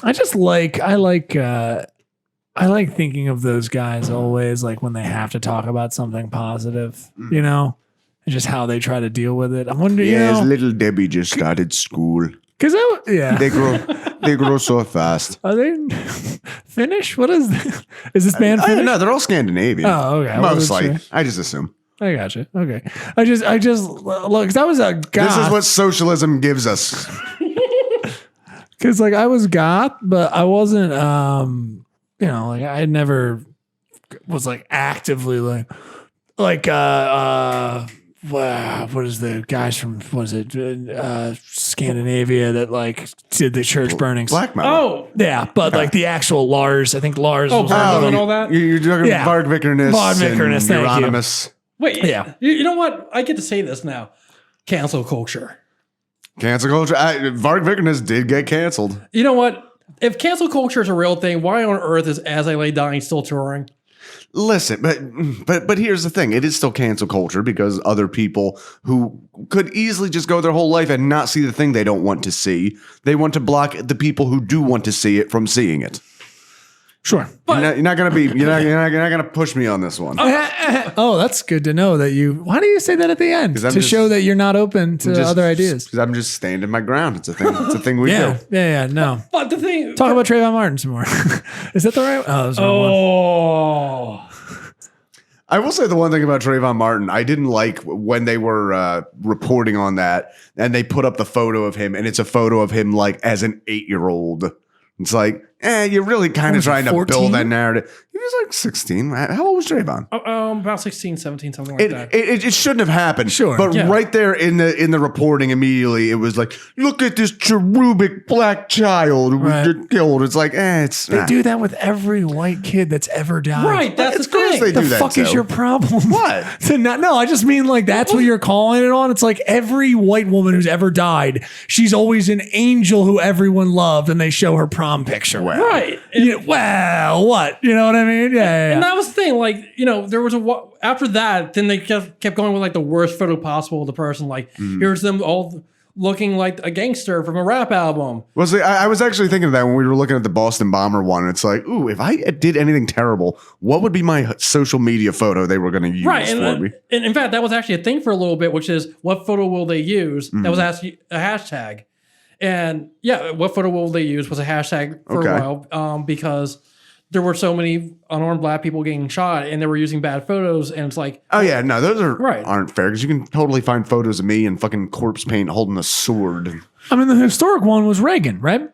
I like thinking of those guys always, like when they have to talk about something positive, you know, and just how they try to deal with it. I wonder, Yeah, little Debbie just started school. because They grow so fast. Are they Finnish? What is this? Is this band I Finnish? don't know. They're all Scandinavian. Oh, okay. Mostly. I just assume. I gotcha. Okay. I just look, because I was a goth. This is what socialism gives us. Because like I was goth, but I wasn't. You know, like I never was like actively like what is the guys from Scandinavia that like did the church burnings? Black metal. Oh, Yeah, but like the actual Lars, I think Lars. Oh, was Lars and all that? You're talking Yeah. Varg Vikernes. Varg Vikernes, thank you. Euronymous. wait. Yeah. You know what? I get to say this now. Cancel culture. Cancel culture. Varg Vikernes did get canceled. You know what? If cancel culture is a real thing, why on earth is As I Lay Dying still touring? Listen, but here's the thing. It is still cancel culture because other people who could easily just go their whole life and not see the thing they don't want to see, they want to block the people who do want to see it from seeing it. Sure. You're not gonna push me on this one. Oh, that's good to know that you. Why do you say that at the end 'Cause I'm to just- show that you're not open to other ideas? Because I'm just standing my ground. It's a thing. It's a thing we Yeah, do. yeah. No. But the thing. Talk about Trayvon Martin some more. Is that the right? Oh, that was the wrong one. Oh. I will say the one thing about Trayvon Martin, I didn't like when they were reporting on that, and they put up the photo of him, and it's a photo of him like as an 8-year-old. It's like, you're really kind of was he, trying to 14? build that narrative. He was like 16. How old was Trayvon? About 16, 17, something like that. It shouldn't have happened. Sure. But Yeah. right there in the reporting immediately, it was like, look at this cherubic black child who was Right. just killed. It's like, it's They do that with every white kid that's ever died. Right, that's Of the course thing. they The do that fuck is too. your problem? What? No, I just mean like that's what you're calling it on. It's like every white woman who's ever died, she's always an angel who everyone loved, and they show her prom picture. Right. Well, what? You know what I mean? Yeah. And that was the thing, like, you know, there was after that, then they kept going with like the worst photo possible of the person. Like, here's them all looking like a gangster from a rap album. Well, see, I was actually thinking of that when we were looking at the Boston Bomber one. And it's like, ooh, if I did anything terrible, what would be my social media photo they were going to use Right. for me? And in fact, that was actually a thing for a little bit, which is what photo will they use? That was actually a hashtag. And yeah, what photo will they use was a hashtag for Okay. a while because there were so many unarmed black people getting shot and they were using bad photos. And it's like, Oh, yeah. No, those Right. aren't fair because you can totally find photos of me in fucking corpse paint holding a sword. I mean, the historic one was Reagan, right?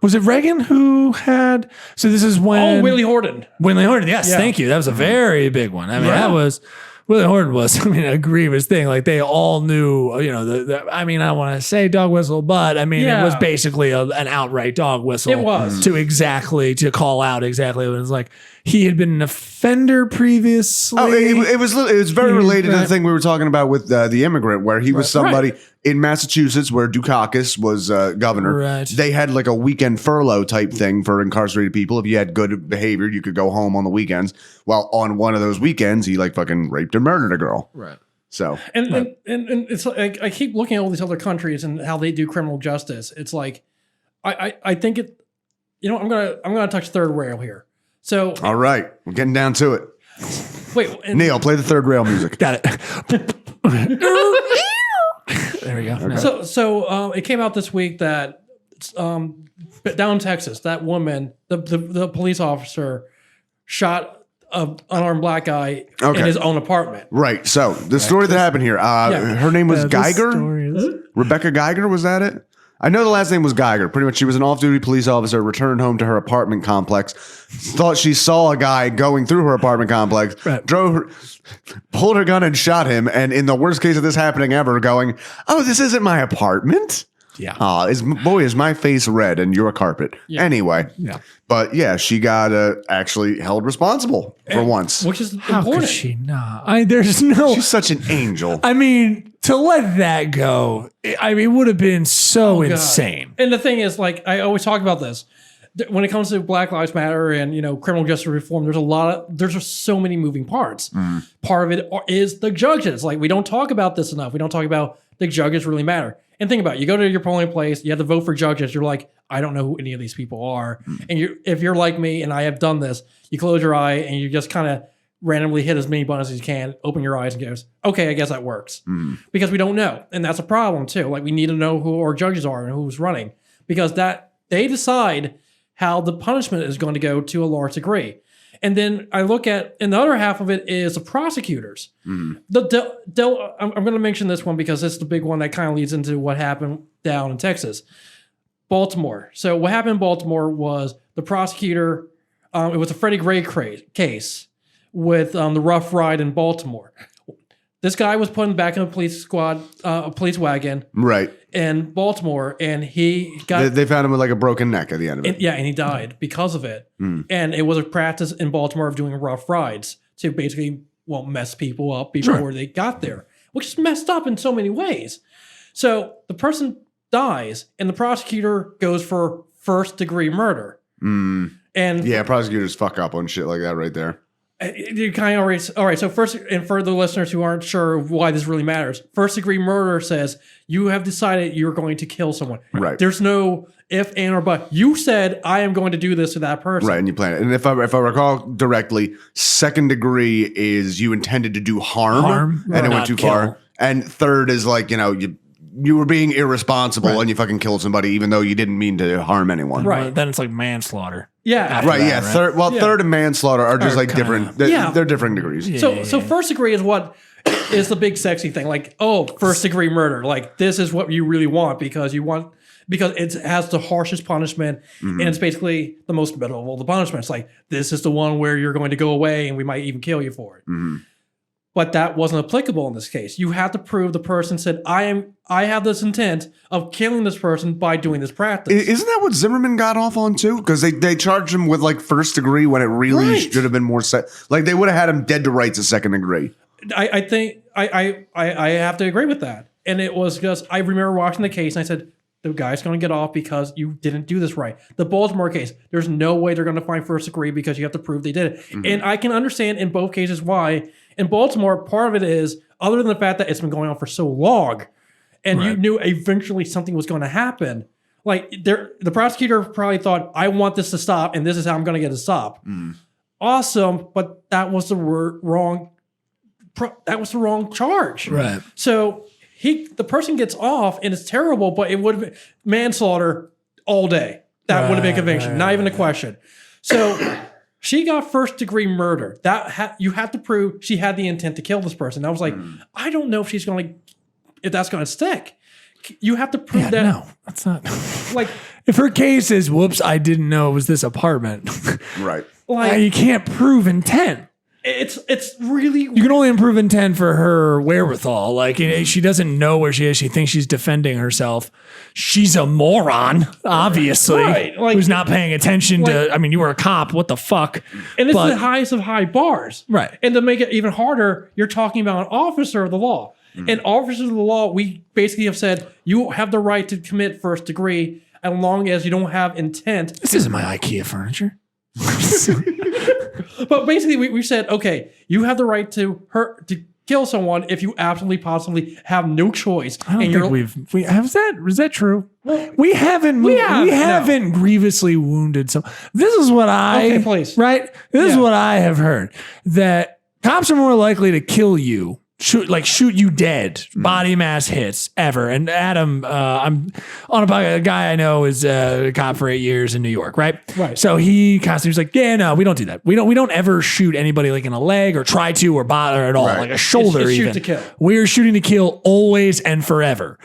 Was it Reagan who had? So this is when Willie Horton. Willie Horton. Yes, Yeah. thank you. That was a very big one. I mean, Yeah. that was Willie Horton was. I mean, a grievous thing. Like they all knew. You know, I mean, I don't want to say dog whistle, but I mean, it was Yeah. basically an outright dog whistle. It was. to call out exactly what it was like. He had been an offender previously. Oh, it was very related to the Right. thing we were talking about with the immigrant, where he was somebody in Massachusetts where Dukakis was governor. Right. They had like a weekend furlough type thing for incarcerated people. If you had good behavior, you could go home on the weekends. Well, on one of those weekends, he like fucking raped and murdered a girl. Right. So And it's like I keep looking at all these other countries and how they do criminal justice. It's like I think it. You know, I'm gonna touch third rail here. So all right, we're getting down to it. wait, and Neil, play the third rail music. Got it. There we go. So it came out this week that down in Texas, that woman, the police officer, shot an unarmed black guy Okay. in his own apartment. Right. So the story that happened here, her name was Guyger. Rebecca Guyger, was that it? I know the last name was Guyger. Pretty much, she was an off-duty police officer, returned home to her apartment complex, thought she saw a guy going through her apartment complex, pulled her gun and shot him, and in the worst case of this happening ever, going, "Oh, this isn't my apartment." Yeah. Is my face red and you're a carpet. Yeah. Anyway. Yeah. But yeah, she got actually held responsible for once. Which is How important. could she not? There's no. She's such an angel. I mean, to let that go, it would have been so insane. And the thing is, like, I always talk about this. When it comes to Black Lives Matter and, criminal justice reform, there's just so many moving parts. Part of it is the judges. Like, we don't talk about this enough. We don't talk about the judges really matter. And think about it. You go to your polling place, you have to vote for judges. You're like, I don't know who any of these people are. And if you're like me and I have done this, you close your eye and you just kind of randomly hit as many buttons as you can, open your eyes and goes, okay, I guess that works. Because we don't know. And that's a problem too. Like, we need to know who our judges are and who's running. Because they decide how the punishment is going to go to a large degree. And then I look at, and the other half of it is the prosecutors. I'm going to mention this one because it's the big one that kind of leads into what happened down in Texas. Baltimore. So what happened in Baltimore was the prosecutor, it was a Freddie Gray case with the rough ride in Baltimore. This guy was put back in a police squad, a police wagon. Right. In Baltimore, and he got... They found him with like a broken neck at the end of it. And he died because of it. And it was a practice in Baltimore of doing rough rides to basically, mess people up before they got there, which is messed up in so many ways. So the person dies, and the prosecutor goes for first-degree murder. And yeah, prosecutors fuck up on shit like that right there. You kind of already... All right, so first, and for the listeners who aren't sure why this really matters, first-degree murder says you have decided you're going to kill someone. Right. There's no if, and, or but. You said, I am going to do this to that person. Right, and you plan it. And if I recall directly, second degree is you intended to do harm and it went too far. And third is like, you were being irresponsible and you fucking killed somebody even though you didn't mean to harm anyone. Right. Then it's like manslaughter. Yeah. Right, yeah. Third and manslaughter are just like different. They're different degrees. Yeah. So first degree is what is the big sexy thing. Like, first degree murder. Like, this is what you really want because it has the harshest punishment and it's basically the most middle of all the punishments. Like, this is the one where you're going to go away and we might even kill you for it. But that wasn't applicable in this case. You have to prove the person said, I have this intent of killing this person by doing this practice. Isn't that what Zimmerman got off on too? Because they charged him with like first degree when it really should have been more like they would have had him dead to rights as second degree. I think I have to agree with that. And it was just, I remember watching the case and I said, the guy's going to get off because you didn't do this right. The Baltimore case, there's no way they're going to find first degree because you have to prove they did it. And I can understand in both cases why. In Baltimore, part of it is, other than the fact that it's been going on for so long, and you knew eventually something was going to happen, like the prosecutor probably thought, I want this to stop, and this is how I'm going to get it to stop. Awesome, but that was the wrong charge. Right. So the person gets off, and it's terrible, but it would have been manslaughter all day. That would have been conviction, not even a question. So... She got first degree murder. You have to prove she had the intent to kill this person. I was like, I don't know if that's going to stick. You have to prove that. No, that's not. Like, if her case is, whoops, I didn't know it was this apartment. Right. Like, you can't prove intent. It's really... You can only improve intent for her wherewithal. Like, she doesn't know where she is. She thinks she's defending herself. She's a moron, obviously, like, who's not paying attention to... I mean, you were a cop. What the fuck? And this is the highest of high bars. Right. And to make it even harder, you're talking about an officer of the law. And officers of the law, we basically have said, you have the right to commit first degree as long as you don't have intent. This isn't my IKEA furniture. But basically, we said, okay, you have the right to kill someone if you absolutely, possibly have no choice. I don't think we have that. Is that true? Well, we haven't grievously wounded someone. This is what This is what I have heard, that cops are more likely to kill you shoot you dead, body mass hits ever. And Adam, I'm on a guy I know is a cop for 8 years in New York, right? Right. So he constantly was like, yeah, no, we don't do that. We don't ever shoot anybody like in a leg or try to or bother at all, Right. like a shoulder. It's shoot even. to kill. We're shooting to kill always and forever.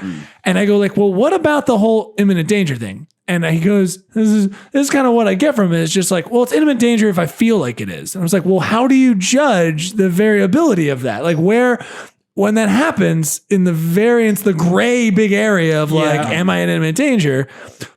And I go like, well, what about the whole imminent danger thing? And he goes, this is kind of what I get from it. It's just like, well, it's imminent danger if I feel like it is. And I was like, well, how do you judge the variability of that? Like when that happens in the variance, the gray big area of like, am I in imminent danger?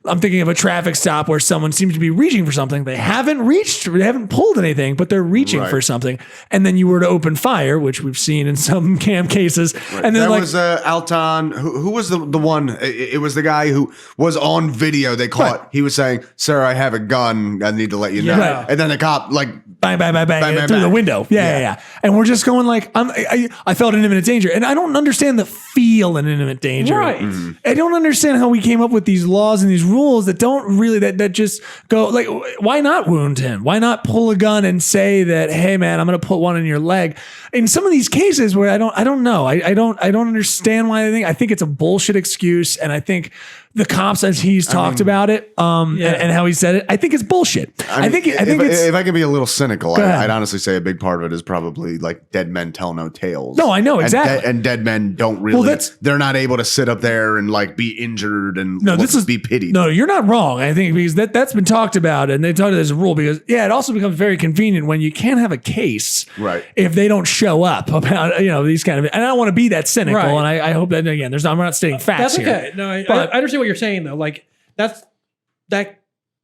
I'm thinking of a traffic stop where someone seems to be reaching for something. They haven't pulled anything, but they're reaching for something. And then you were to open fire, which we've seen in some cam cases. Right. And then that was Alton. Who was the one? It was the guy who was on video. They caught. Right. He was saying, "Sir, I have a gun. I need to let you know." Right. And then the cop like bang, bang, bang, bang, bang, through the bang. window. Yeah. And we're just going like, I felt in imminent danger. And I don't understand the feel in imminent danger. Right. I don't understand how we came up with these laws and these rules that don't really, that just go like, why not wound him? Why not pull a gun and say that, hey man, I'm going to put one in your leg? In some of these cases where I don't know. I don't understand why I think it's a bullshit excuse. And I think the cops, as he's talked about it, and how he said it, I think it's bullshit. I think if I can be a little cynical, ahead. I'd honestly say a big part of it is probably like dead men tell no tales. No, I know, exactly. And dead men don't really. that's- they're not able to sit up there and like be injured and be pitied. No, you're not wrong. I think because that's been talked about, and they talked about it as a rule because it also becomes very convenient when you can't have a case, Right. if they don't show up about these kind of. And I don't want to be that cynical, Right. and I hope that again, I'm not stating facts That's here. okay. No, I understand what you're saying though. Like that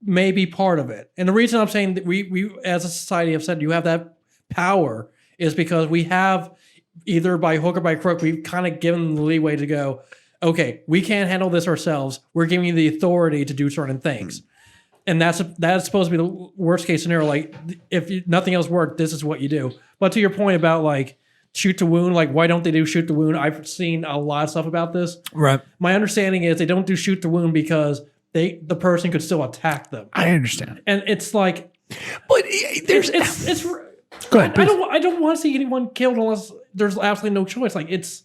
may be part of it. And the reason I'm saying that we as a society have said you have that power is because we have either by hook or by crook, we've kind of given them the leeway to go, okay, we can't handle this ourselves. We're giving you the authority to do certain things. And that's supposed to be the worst case scenario. Like if nothing else worked, this is what you do. But to your point about like shoot to wound, like why don't they do shoot to wound? I've seen a lot of stuff about this. Right. My understanding is they don't do shoot to wound because the person could still attack them. I understand, And it's like, but there's it's go ahead. I don't want to see anyone killed unless there's absolutely no choice. Like it's,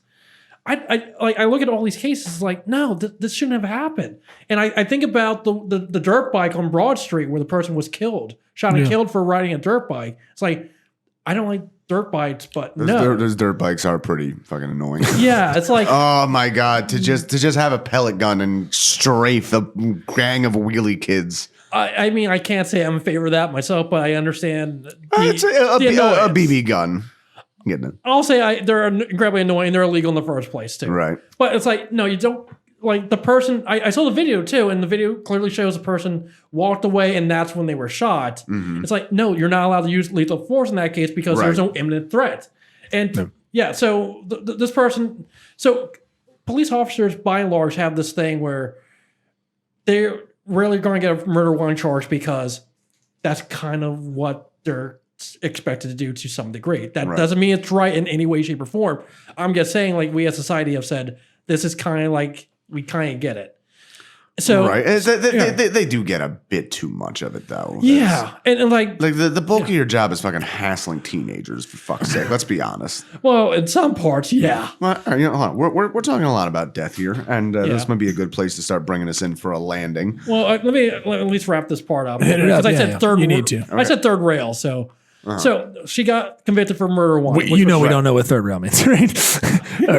I look at all these cases like, no, this shouldn't have happened. And I think about the dirt bike on Broad Street where the person was shot and killed for riding a dirt bike. It's like, I don't like dirt bikes, but Those dirt bikes are pretty fucking annoying. yeah, it's like, Oh my god! To just have a pellet gun and strafe a gang of wheelie kids. I mean, I can't say I'm in favor of that myself, but I understand. It's a annoyance. BB gun. Getting it I'll say they're incredibly annoying. They're illegal in the first place too. right. But it's like, no, you don't. Like the person, I saw the video too, and the video clearly shows a person walked away, and that's when they were shot. Mm-hmm. It's like, no, you're not allowed to use lethal force in that case because there's no imminent threat. And so this person, so police officers by and large have this thing where they're rarely going to get a murder warrant charge because that's kind of what they're expected to do to some degree. That doesn't mean it's right in any way, shape, or form. I'm just saying, like, we as society have said, this is kind of like, we kind of get it. So Right. They do get a bit too much of it though. yeah, and like The bulk of your job is fucking hassling teenagers, for fuck's sake. Let's be honest. well, in some parts, yeah. Well, hold on. We're talking a lot about death here, and this might be a good place to start bringing us in for a landing. Well, let me at least wrap this part up Hit it up, because I yeah, said yeah. third. You need to. I said third rail. So she got convicted for murder one. we don't know what third rail means, right?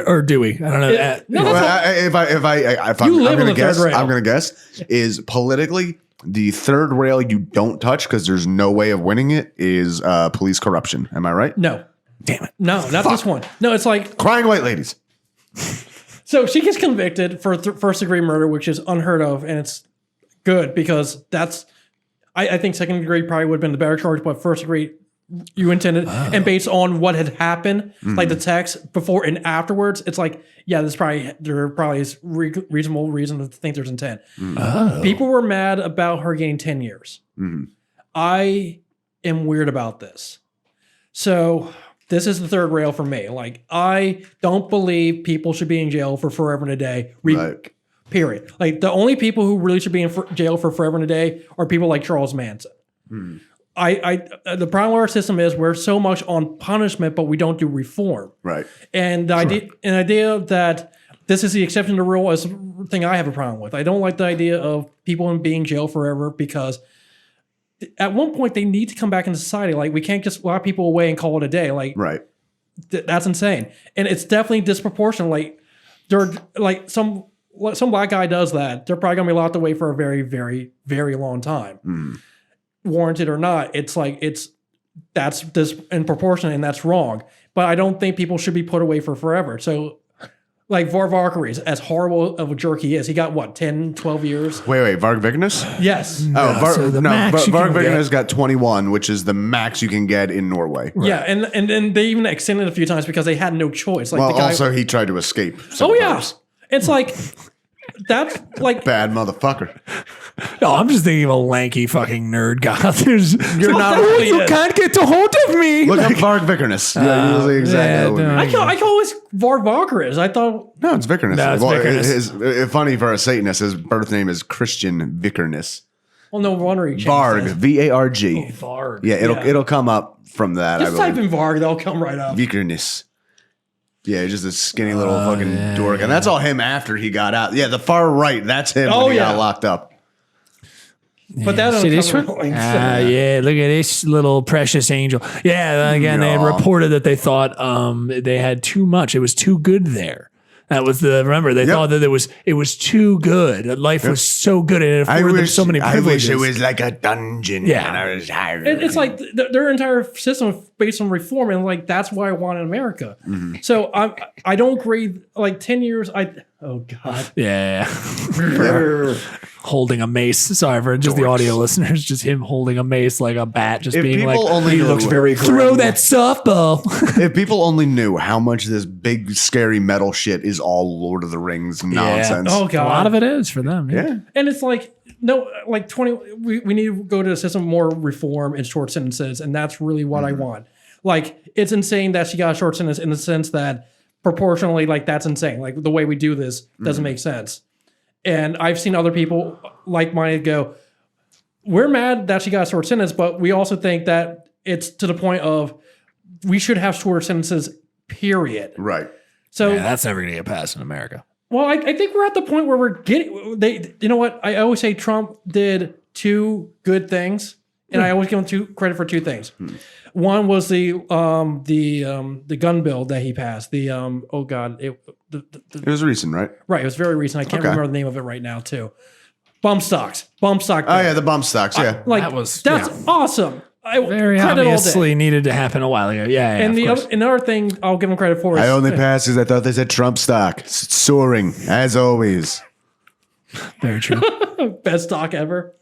or do we? I don't know. No, Well, that's if I'm live on gonna the guess, third rail. I'm gonna guess is politically the third rail you don't touch because there's no way of winning it is police corruption. Am I right? no, Damn it. no, not this one. No, it's like Crying white ladies. so she gets convicted for first degree murder, which is unheard of, and it's good because that's. I think second degree probably would have been the better charge, but first degree you intended, and based on what had happened, like the text before and afterwards, it's like, yeah, there probably is reasonable reason to think there's intent. People were mad about her getting 10 years. I am weird about this. So this is the third rail for me. Like, I don't believe people should be in jail for forever and a day. Right. Period. Like, the only people who really should be in jail for forever and a day are people like Charles Manson. the problem with our system is we're so much on punishment, but we don't do reform. Right. And the idea that this is the exception to the rule is the thing I have a problem with. I don't like the idea of people in being jail forever because at one point they need to come back into society. Like we can't just lock people away and call it a day. Like Right. That's insane. And it's definitely disproportionate. Like they're like some black guy does that, they're probably gonna be locked away for a very, very, very long time. Warranted or not, that's this in proportion and that's wrong. But I don't think people should be put away for forever. So like Varvakery, as horrible of a jerk he is, he got what, 10, 12 years? Wait, Varg Vikernes? Yes. So the max you Varg can get- Vikernes got 21, which is the max you can get in Norway. Yeah, and then they even extended it a few times because they had no choice. Like Well, the guy, also he tried to escape. oh yeah, sometimes. it's like that's like Bad motherfucker. Oh, I'm just thinking of a lanky fucking nerd guy. You're not- You can't get a hold of me. Look up Varg Vikernes. Yeah, usually exactly. yeah, what it no. would be. I always Varvakery. I thought No, it's Vikernes. No, it's Vikernes. Funny for a Satanist, his birth name is Christian Vikernes. well, no wonder he changed Varg, that. V-A-R-G. Varg. Yeah, it'll come up from that. Just I type believe. in Varg, they'll come right up. Vikernes. Yeah, just a skinny little fucking dork, and that's all him after he got out. Yeah, the far right, that's him Oh, when he yeah. got locked up. But that See don't this cover one? links. Yeah, look at this little precious angel. Yeah, again, they had Yeah. reported that they thought they had too much. It was too good there. That was they thought that it was too good. Life was so good and it afforded them so many privileges. like a dungeon. Yeah. and I was hired. It's like their entire system is based on reform, and like that's what I want in America. So I don't agree. Like 10 years, oh god, Yeah. Holding a mace. Sorry for just the audio listeners. Just him holding a mace like a bat, just If being like, people only knew, throw that softball. if people only knew how much this big scary metal shit is all Lord of the Rings nonsense. oh A god, lot of it is for them. Yeah. and it's like no, like 20. We need to go to a system of more reform and short sentences, and that's really what I want. Like it's insane that she got a short sentence in the sense that proportionally, like that's insane. Like the way we do this doesn't make sense. And I've seen other people like mine go, we're mad that she got a short sentence, but we also think that it's to the point of we should have shorter sentences, period. Right. So, Yeah, that's never going to get passed in America. well, I think we're at the point where we're getting, you know what? I always say Trump did two good things, and I always give him credit for two things. One was the gun bill that he passed. It was recent, right? Right, it was very recent. I can't Okay. remember the name of it right now, too. Bump stock. Oh, yeah, the bump stocks, yeah. Like That's awesome. Very Credit all day. obviously needed to happen a while ago. Yeah, And of course. another thing I'll give him credit for is I only passed because I thought they said Trump stock. It's soaring, as always. Very true. best stock ever.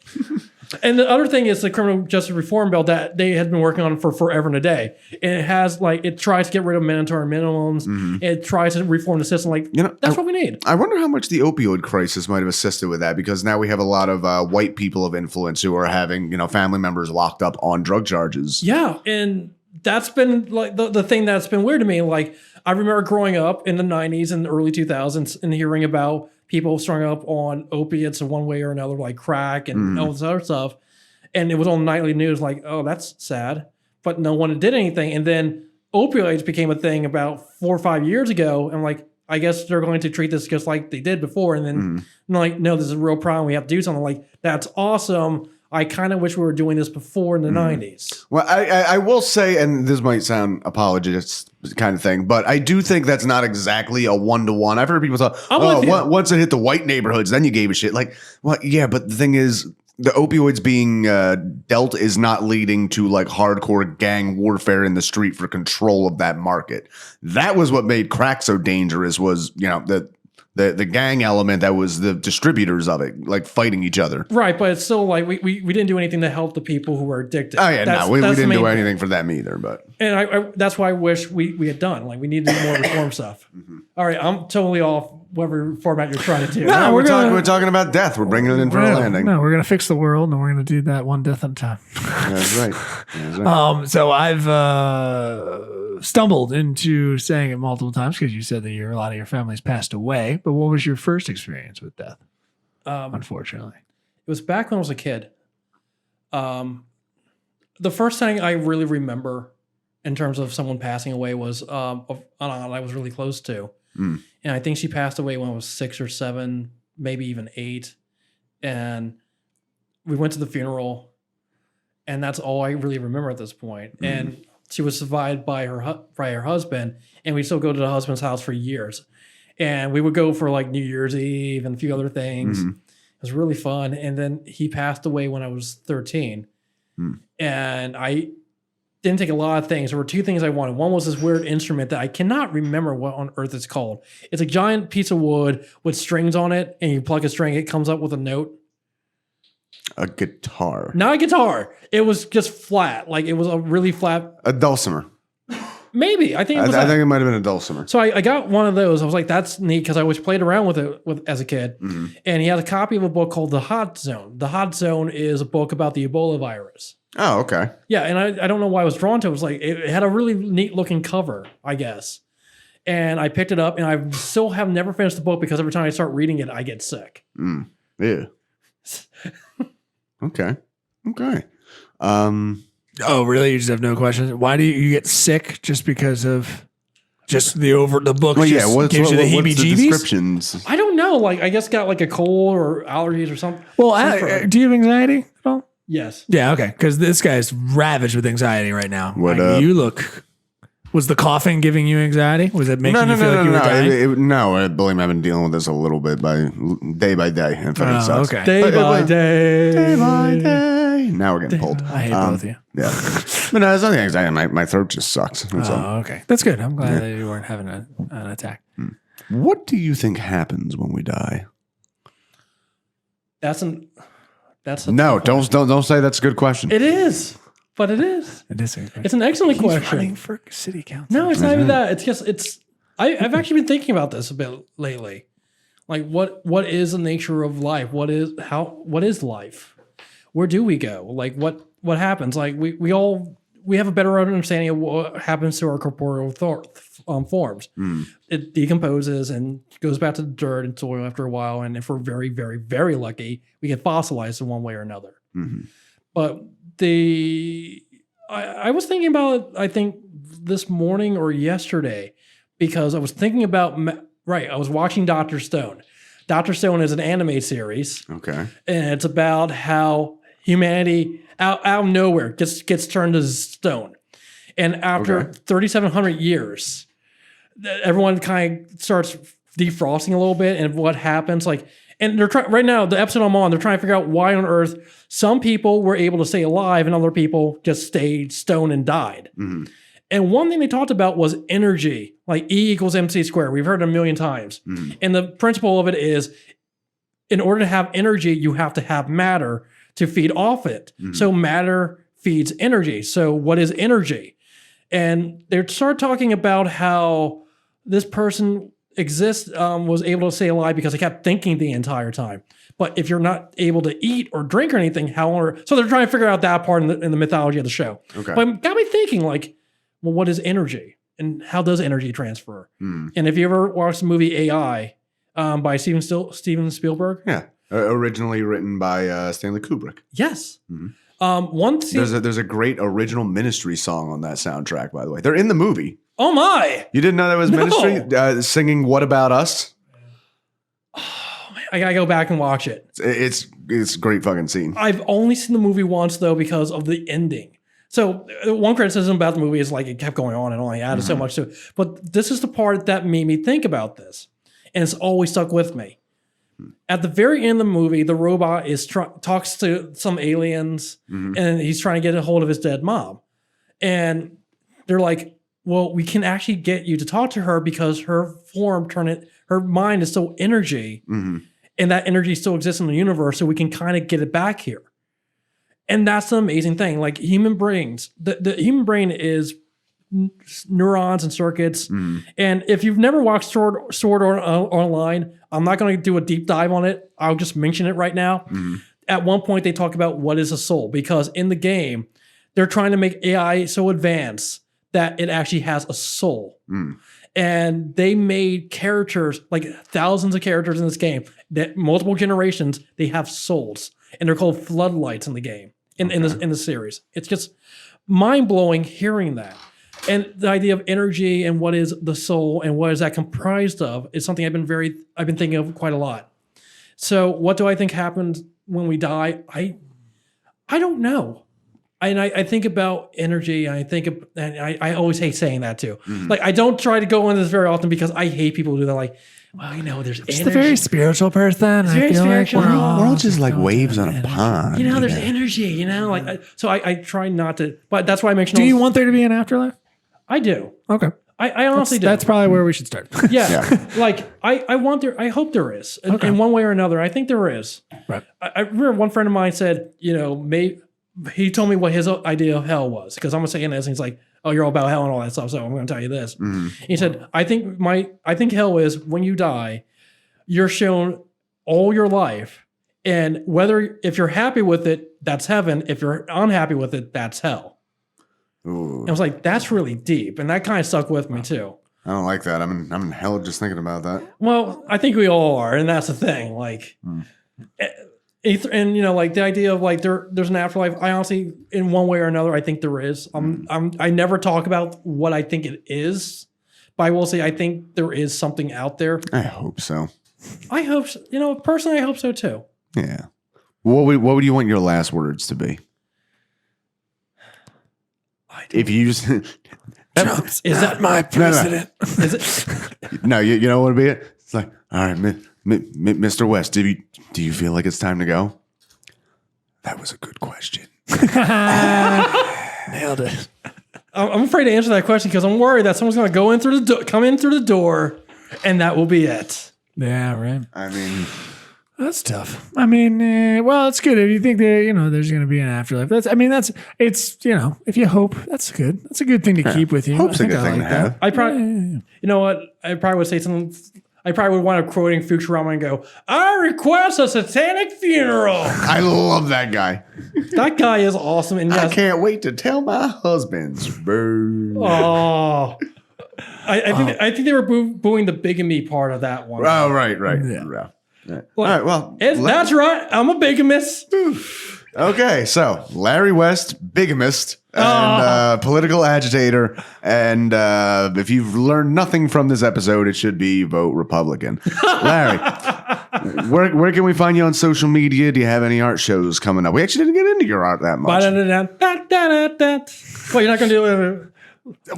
And the other thing is the criminal justice reform bill that they had been working on for forever and a day. And it has it tries to get rid of mandatory minimums. It tries to reform the system. Like, that's what we need. I wonder how much the opioid crisis might have assisted with that, because now we have a lot of white people of influence who are having, family members locked up on drug charges. Yeah. And that's been like the thing that's been weird to me. Like, I remember growing up in the 90s and the early 2000s and hearing about people strung up on opiates in one way or another, like crack and all this other stuff. And it was on nightly news, like, oh, that's sad. But no one did anything. And then opioids became a thing about 4 or 5 years ago. And like, I guess they're going to treat this just like they did before. And then like, no, this is a real problem. We have to do something. Like, that's awesome. I kind of wish we were doing this before in the 90s. Well, I will say, and this might sound apologist kind of thing, but I do think that's not exactly a one-to-one. I've heard people say, once it hit the white neighborhoods, then you gave a shit. Like, well, yeah, but the thing is, the opioids being dealt is not leading to like hardcore gang warfare in the street for control of that market. That was what made crack so dangerous, was, the gang element that was the distributors of it, like fighting each other. Right, but it's still like we didn't do anything to help the people who were addicted. Oh yeah, we that's the didn't main do thing. anything for them either. But And I that's why I wish we had done. Like, we need to do more reform stuff. All right, I'm totally off whatever format you're trying to do. No, we're gonna- talking about death. We're bringing it in for a landing. No, we're going to fix the world and we're going to do that one death at a time. That's right. That's right. So I've stumbled into saying it multiple times because you said that a lot of your family's passed away. But what was your first experience with death? Unfortunately, It was back when I was a kid. the first thing I really remember in terms of someone passing away was an aunt I was really close to. And I think she passed away when I was 6 or 7, maybe even 8. And we went to the funeral, and that's all I really remember at this point. And she was survived by her husband, and we still go to the husband's house for years. And we would go for like New Year's Eve and a few other things. It was really fun. And then he passed away when I was 13. And I didn't take a lot of things. There were 2 things I wanted. One was this weird instrument that I cannot remember what on earth it's called. It's a giant piece of wood with strings on it, and you plug a string, it comes up with a note. A guitar. Not a guitar. It was just flat. Like, it was a really flat. A dulcimer. Maybe. I think it was I think it might have been a dulcimer. So I got one of those. I was like, that's neat, because I always played around with it as a kid. And he had a copy of a book called The Hot Zone. The Hot Zone is a book about the Ebola virus. Oh, okay. Yeah, and I don't know why I was drawn to it. It was like, it had a really neat looking cover, I guess. And I picked it up, and I still have never finished the book because every time I start reading it, I get sick. Yeah. Okay. Oh, really? You just have no questions? Why do you get sick just because of just the book? Well, yeah. Gives you the What's the heebie-jeebies? descriptions? I don't know. Like, I guess got like a cold or allergies or something. Well, do you have anxiety at all? Yes. Yeah, okay. Because this guy's ravaged with anxiety right now. What Like, up? you look. Was the coughing giving you anxiety? Was it making you feel like you were dying? No, believe me, I've been dealing with this a little bit day by day. In fact, it sucks. Okay. Day by day. Day by day. Now we're getting pulled. I hate both of you. Yeah. But no, it's not the anxiety. My throat just sucks. That's all. Oh, okay. That's good. I'm glad that you weren't having an attack. What do you think happens when we die? That's a No, don't say that's a good question. It is. But it is. It is. It's an excellent He's question. running for city council. No, it's not even that. It's just I've actually been thinking about this a bit lately. Like, what is the nature of life? What is life? Where do we go? Like, what happens? Like, we have a better understanding of what happens to our corporeal forms. It decomposes and goes back to the dirt and soil after a while. And if we're very, very, very lucky, we get fossilized in one way or another. But I was thinking about it, I think this morning or yesterday, because I was thinking about, I was watching Dr. Stone. Dr. Stone is an anime series. Okay. And it's about how humanity out of nowhere gets turned to stone. And after 3,700 years, everyone kind of starts defrosting a little bit. And what happens, like, and they're trying right now, the episode I'm on, they're trying to figure out why on earth some people were able to stay alive and other people just stayed stone and died. And one thing they talked about was energy, like E equals MC squared. We've heard it a million times. And the principle of it is, in order to have energy, you have to have matter to feed off it. So matter feeds energy. So what is energy? And they start talking about how this person was able to stay alive because they kept thinking the entire time. But if you're not able to eat or drink or anything, so they're trying to figure out that part in the mythology of the show. Okay. But it got me thinking, like, well, what is energy? And how does energy transfer? And if you ever watched the movie AI by Steven Spielberg? Yeah. Originally written by Stanley Kubrick. Yes. One scene, There's a great original Ministry song on that soundtrack, by the way. They're in the movie. oh my! You didn't know that was No. Ministry singing "What About Us"? I gotta go back and watch it. It's a great fucking scene. I've only seen the movie once though because of the ending. So one criticism about the movie is like it kept going on and on. I added so much to it. But this is the part that made me think about this, and it's always stuck with me. At the very end of the movie, the robot talks to some aliens, and he's trying to get a hold of his dead mom. And they're like, well, we can actually get you to talk to her because her mind is still energy, and that energy still exists in the universe, so we can kind of get it back here. And that's the amazing thing. Like human brains, the human brain is neurons and circuits. And if you've never watched Sword Art Online, I'm not going to do a deep dive on it. I'll just mention it right now. At one point, they talk about what is a soul, because in the game, they're trying to make AI so advanced that it actually has a soul. And they made characters, like thousands of characters in this game, that multiple generations, they have souls. And they're called floodlights in the game. in the series. It's just mind blowing hearing that. And the idea of energy and what is the soul and what is that comprised of is something I've been thinking of quite a lot. So what do I think happens when we die? I don't know. And I think about energy. And I always hate saying that too. Like I don't try to go into this very often because I hate people who do that. Like, well, there's Just energy. a very spiritual person. Very I feel spiritual. like We're all just like waves on a pond. There's energy. So I try not to. But that's why I mentioned. Do you want there to be an afterlife? I do. Okay. I honestly do. That's probably where we should start. Yeah. Like I want there. I hope there is in one way or another. I think there is. Right. I remember one friend of mine said, he told me what his idea of hell was because I'm gonna say this, and he's like, "Oh, you're all about hell and all that stuff." So I'm gonna tell you this. He said, "I think hell is when you die, you're shown all your life, and if you're happy with it, that's heaven. If you're unhappy with it, that's hell." Ooh. And I was like, "That's really deep," and that kind of stuck with me too. I don't like that. I'm in hell just thinking about that. Well, I think we all are, and that's the thing. Like, and like the idea of like there's an afterlife. I honestly, in one way or another, I think there is. I never talk about what I think it is, but I will say I think there is something out there. I hope so. I hope so. Personally, I hope so too. Yeah. What would you want your last words to be? If you just Trump's is that my president? Is it? no, you know what would be it? It's like, all right, Mr. West, do you feel like it's time to go? That was a good question. Nailed it. I'm afraid to answer that question because I'm worried that someone's going to come in through the door, and that will be it. Yeah, right. I mean, That's tough. I mean, well, it's good if you think that there's going to be an afterlife. If you hope, that's good. That's a good thing to keep with you. Hope's a good thing to have. I probably, you know what? I probably would say something. I probably would wind up quoting Futurama and go, "I request a satanic funeral." I love that guy. That guy is awesome, and I yes, can't wait to tell my husband's bird. oh, I think they were booing the bigamy part of that one. Oh, right. Yeah. All right, well. That's right. I'm a bigamist. Okay, so Larry West, bigamist, and political agitator. And if you've learned nothing from this episode, it should be vote Republican. Larry, where can we find you on social media? Do you have any art shows coming up? We actually didn't get into your art that much. Well, you're not going to do it.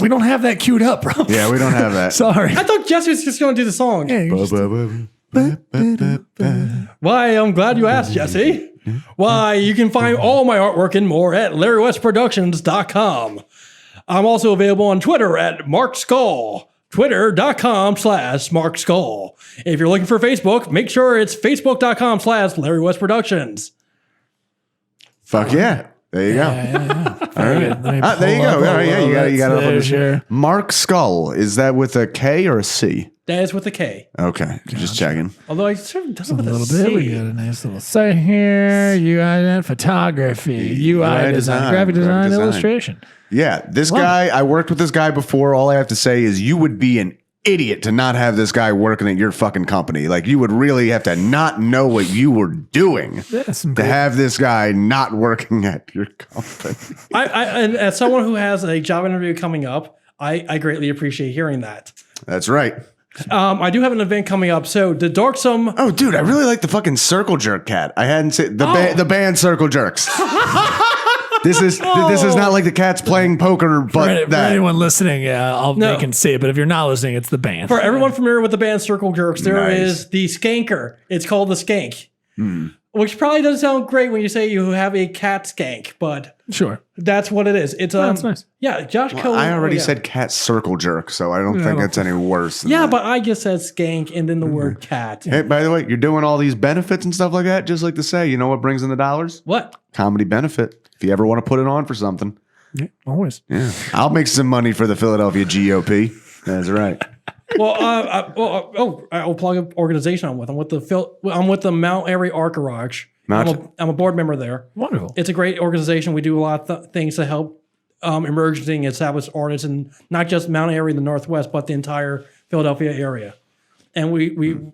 We don't have that queued up, bro. Yeah, we don't have that. Sorry. I thought Jesse was just going to do the song. Yeah, you just- Why, I'm glad you asked, Jesse. Why, you can find all my artwork and more at LarryWestProductions.com. I'm also available on Twitter at Mark Skull, Twitter.com/Mark Skull. If you're looking for Facebook, make sure it's Facebook.com/LarryWestProductions. Fuck yeah. There you go. Yeah. All right. There you go. All right, yeah, you got it up on the share. Mark Skull. Is that with a K or a C? That is with a K. Okay, just checking. Although I sort of done it A with little a bit. C. We got a nice little site here. UI photography, UI design, graphic design, illustration. Yeah, this guy, I worked with this guy before. All I have to say is you would be an idiot to not have this guy working at your fucking company. Like, you would really have to not know what you were doing to have this guy not working at your company. And as someone who has a job interview coming up, I greatly appreciate hearing that. That's right. I do have an event coming up. So the Darksome. Oh, dude, I really like the fucking Circle Jerk cat. I hadn't seen the band Circle Jerks. This is not like the cats playing poker, but For anyone listening, they can see it. But if you're not listening, it's the band. For everyone familiar with the band Circle Jerks, there is the Skanker. It's called the Skank, which probably doesn't sound great when you say you have a cat skank, but Sure, that's what it is. It's that's nice. Yeah, Josh Cohen. I already said cat Circle Jerk, so I don't think it's any worse than Yeah, that. but I just said skank and then the word cat. Hey, by the way, you're doing all these benefits and stuff like that. Just like to say, you know what brings in the dollars? What? Comedy benefit. If you ever want to put it on for something, Yeah, always. yeah, I'll make some money for the Philadelphia GOP. That's right. Well, I'll plug an organization I'm with. I'm with the Mount Airy Art Garage. I'm a board member there. Wonderful. It's a great organization. We do a lot of things to help emerging and established artists, and not just Mount Airy in the Northwest, but the entire Philadelphia area. And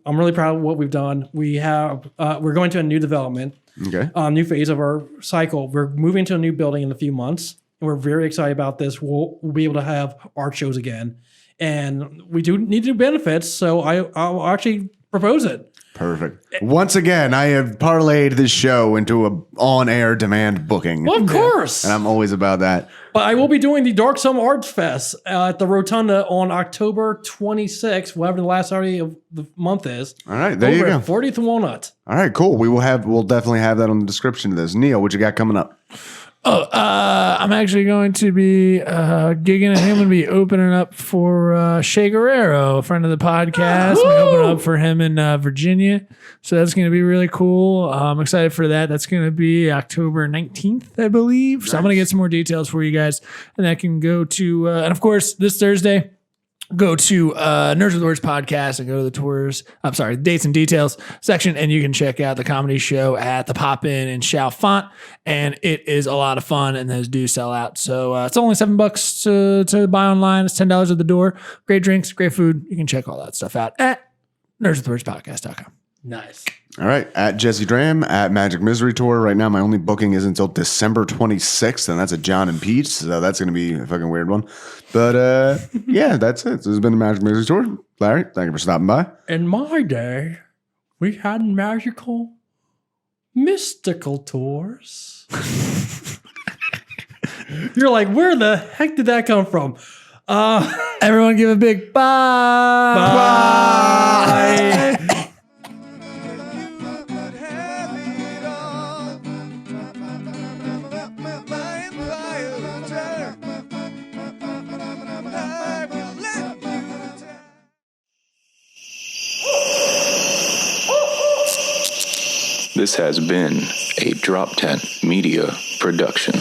I'm really proud of what we've done. We're going to a new development. Okay. New phase of our cycle. We're moving to a new building in a few months, and we're very excited about this. We'll be able to have art shows again, and we do need to do benefits. So I'll actually propose it. Perfect. Once again, I have parlayed this show into a on-air demand booking. Well, of course. And I'm always about that. But I will be doing the Darksome Art Fest at the Rotunda on October 26th, whatever the last Saturday of the month is. All right, there you over go. at 40th and Walnut. All right, cool. We'll definitely have that on the description of this. Neil, what you got coming up? I'm actually going to be gigging, and I'm going to be opening up for Shea Guerrero, a friend of the podcast. I'm opening up for him in Virginia. So that's going to be really cool. I'm excited for that. That's going to be October 19th, I believe. Nice. So I'm going to get some more details for you guys. And that can go to, and of course, this Thursday, go to Nerds with Words podcast and go to the tours. I'm sorry, dates and details section, and you can check out the comedy show at the Pop In in Chalfont. And it is a lot of fun, and those do sell out. So it's only $7 to buy online. It's $10 at the door. Great drinks, great food. You can check all that stuff out at nerdswithwordspodcast.com. Nice. All right, at Jesse Dram, at Magic Misery Tour. Right now, my only booking is until December 26th, and that's a John and Pete, so that's going to be a fucking weird one. But yeah, that's it. This has been the Magic Misery Tour. Larry, thank you for stopping by. In my day, we had mystical tours. You're like, where the heck did that come from? Everyone give a big bye. Bye. This has been a DropTent Media production.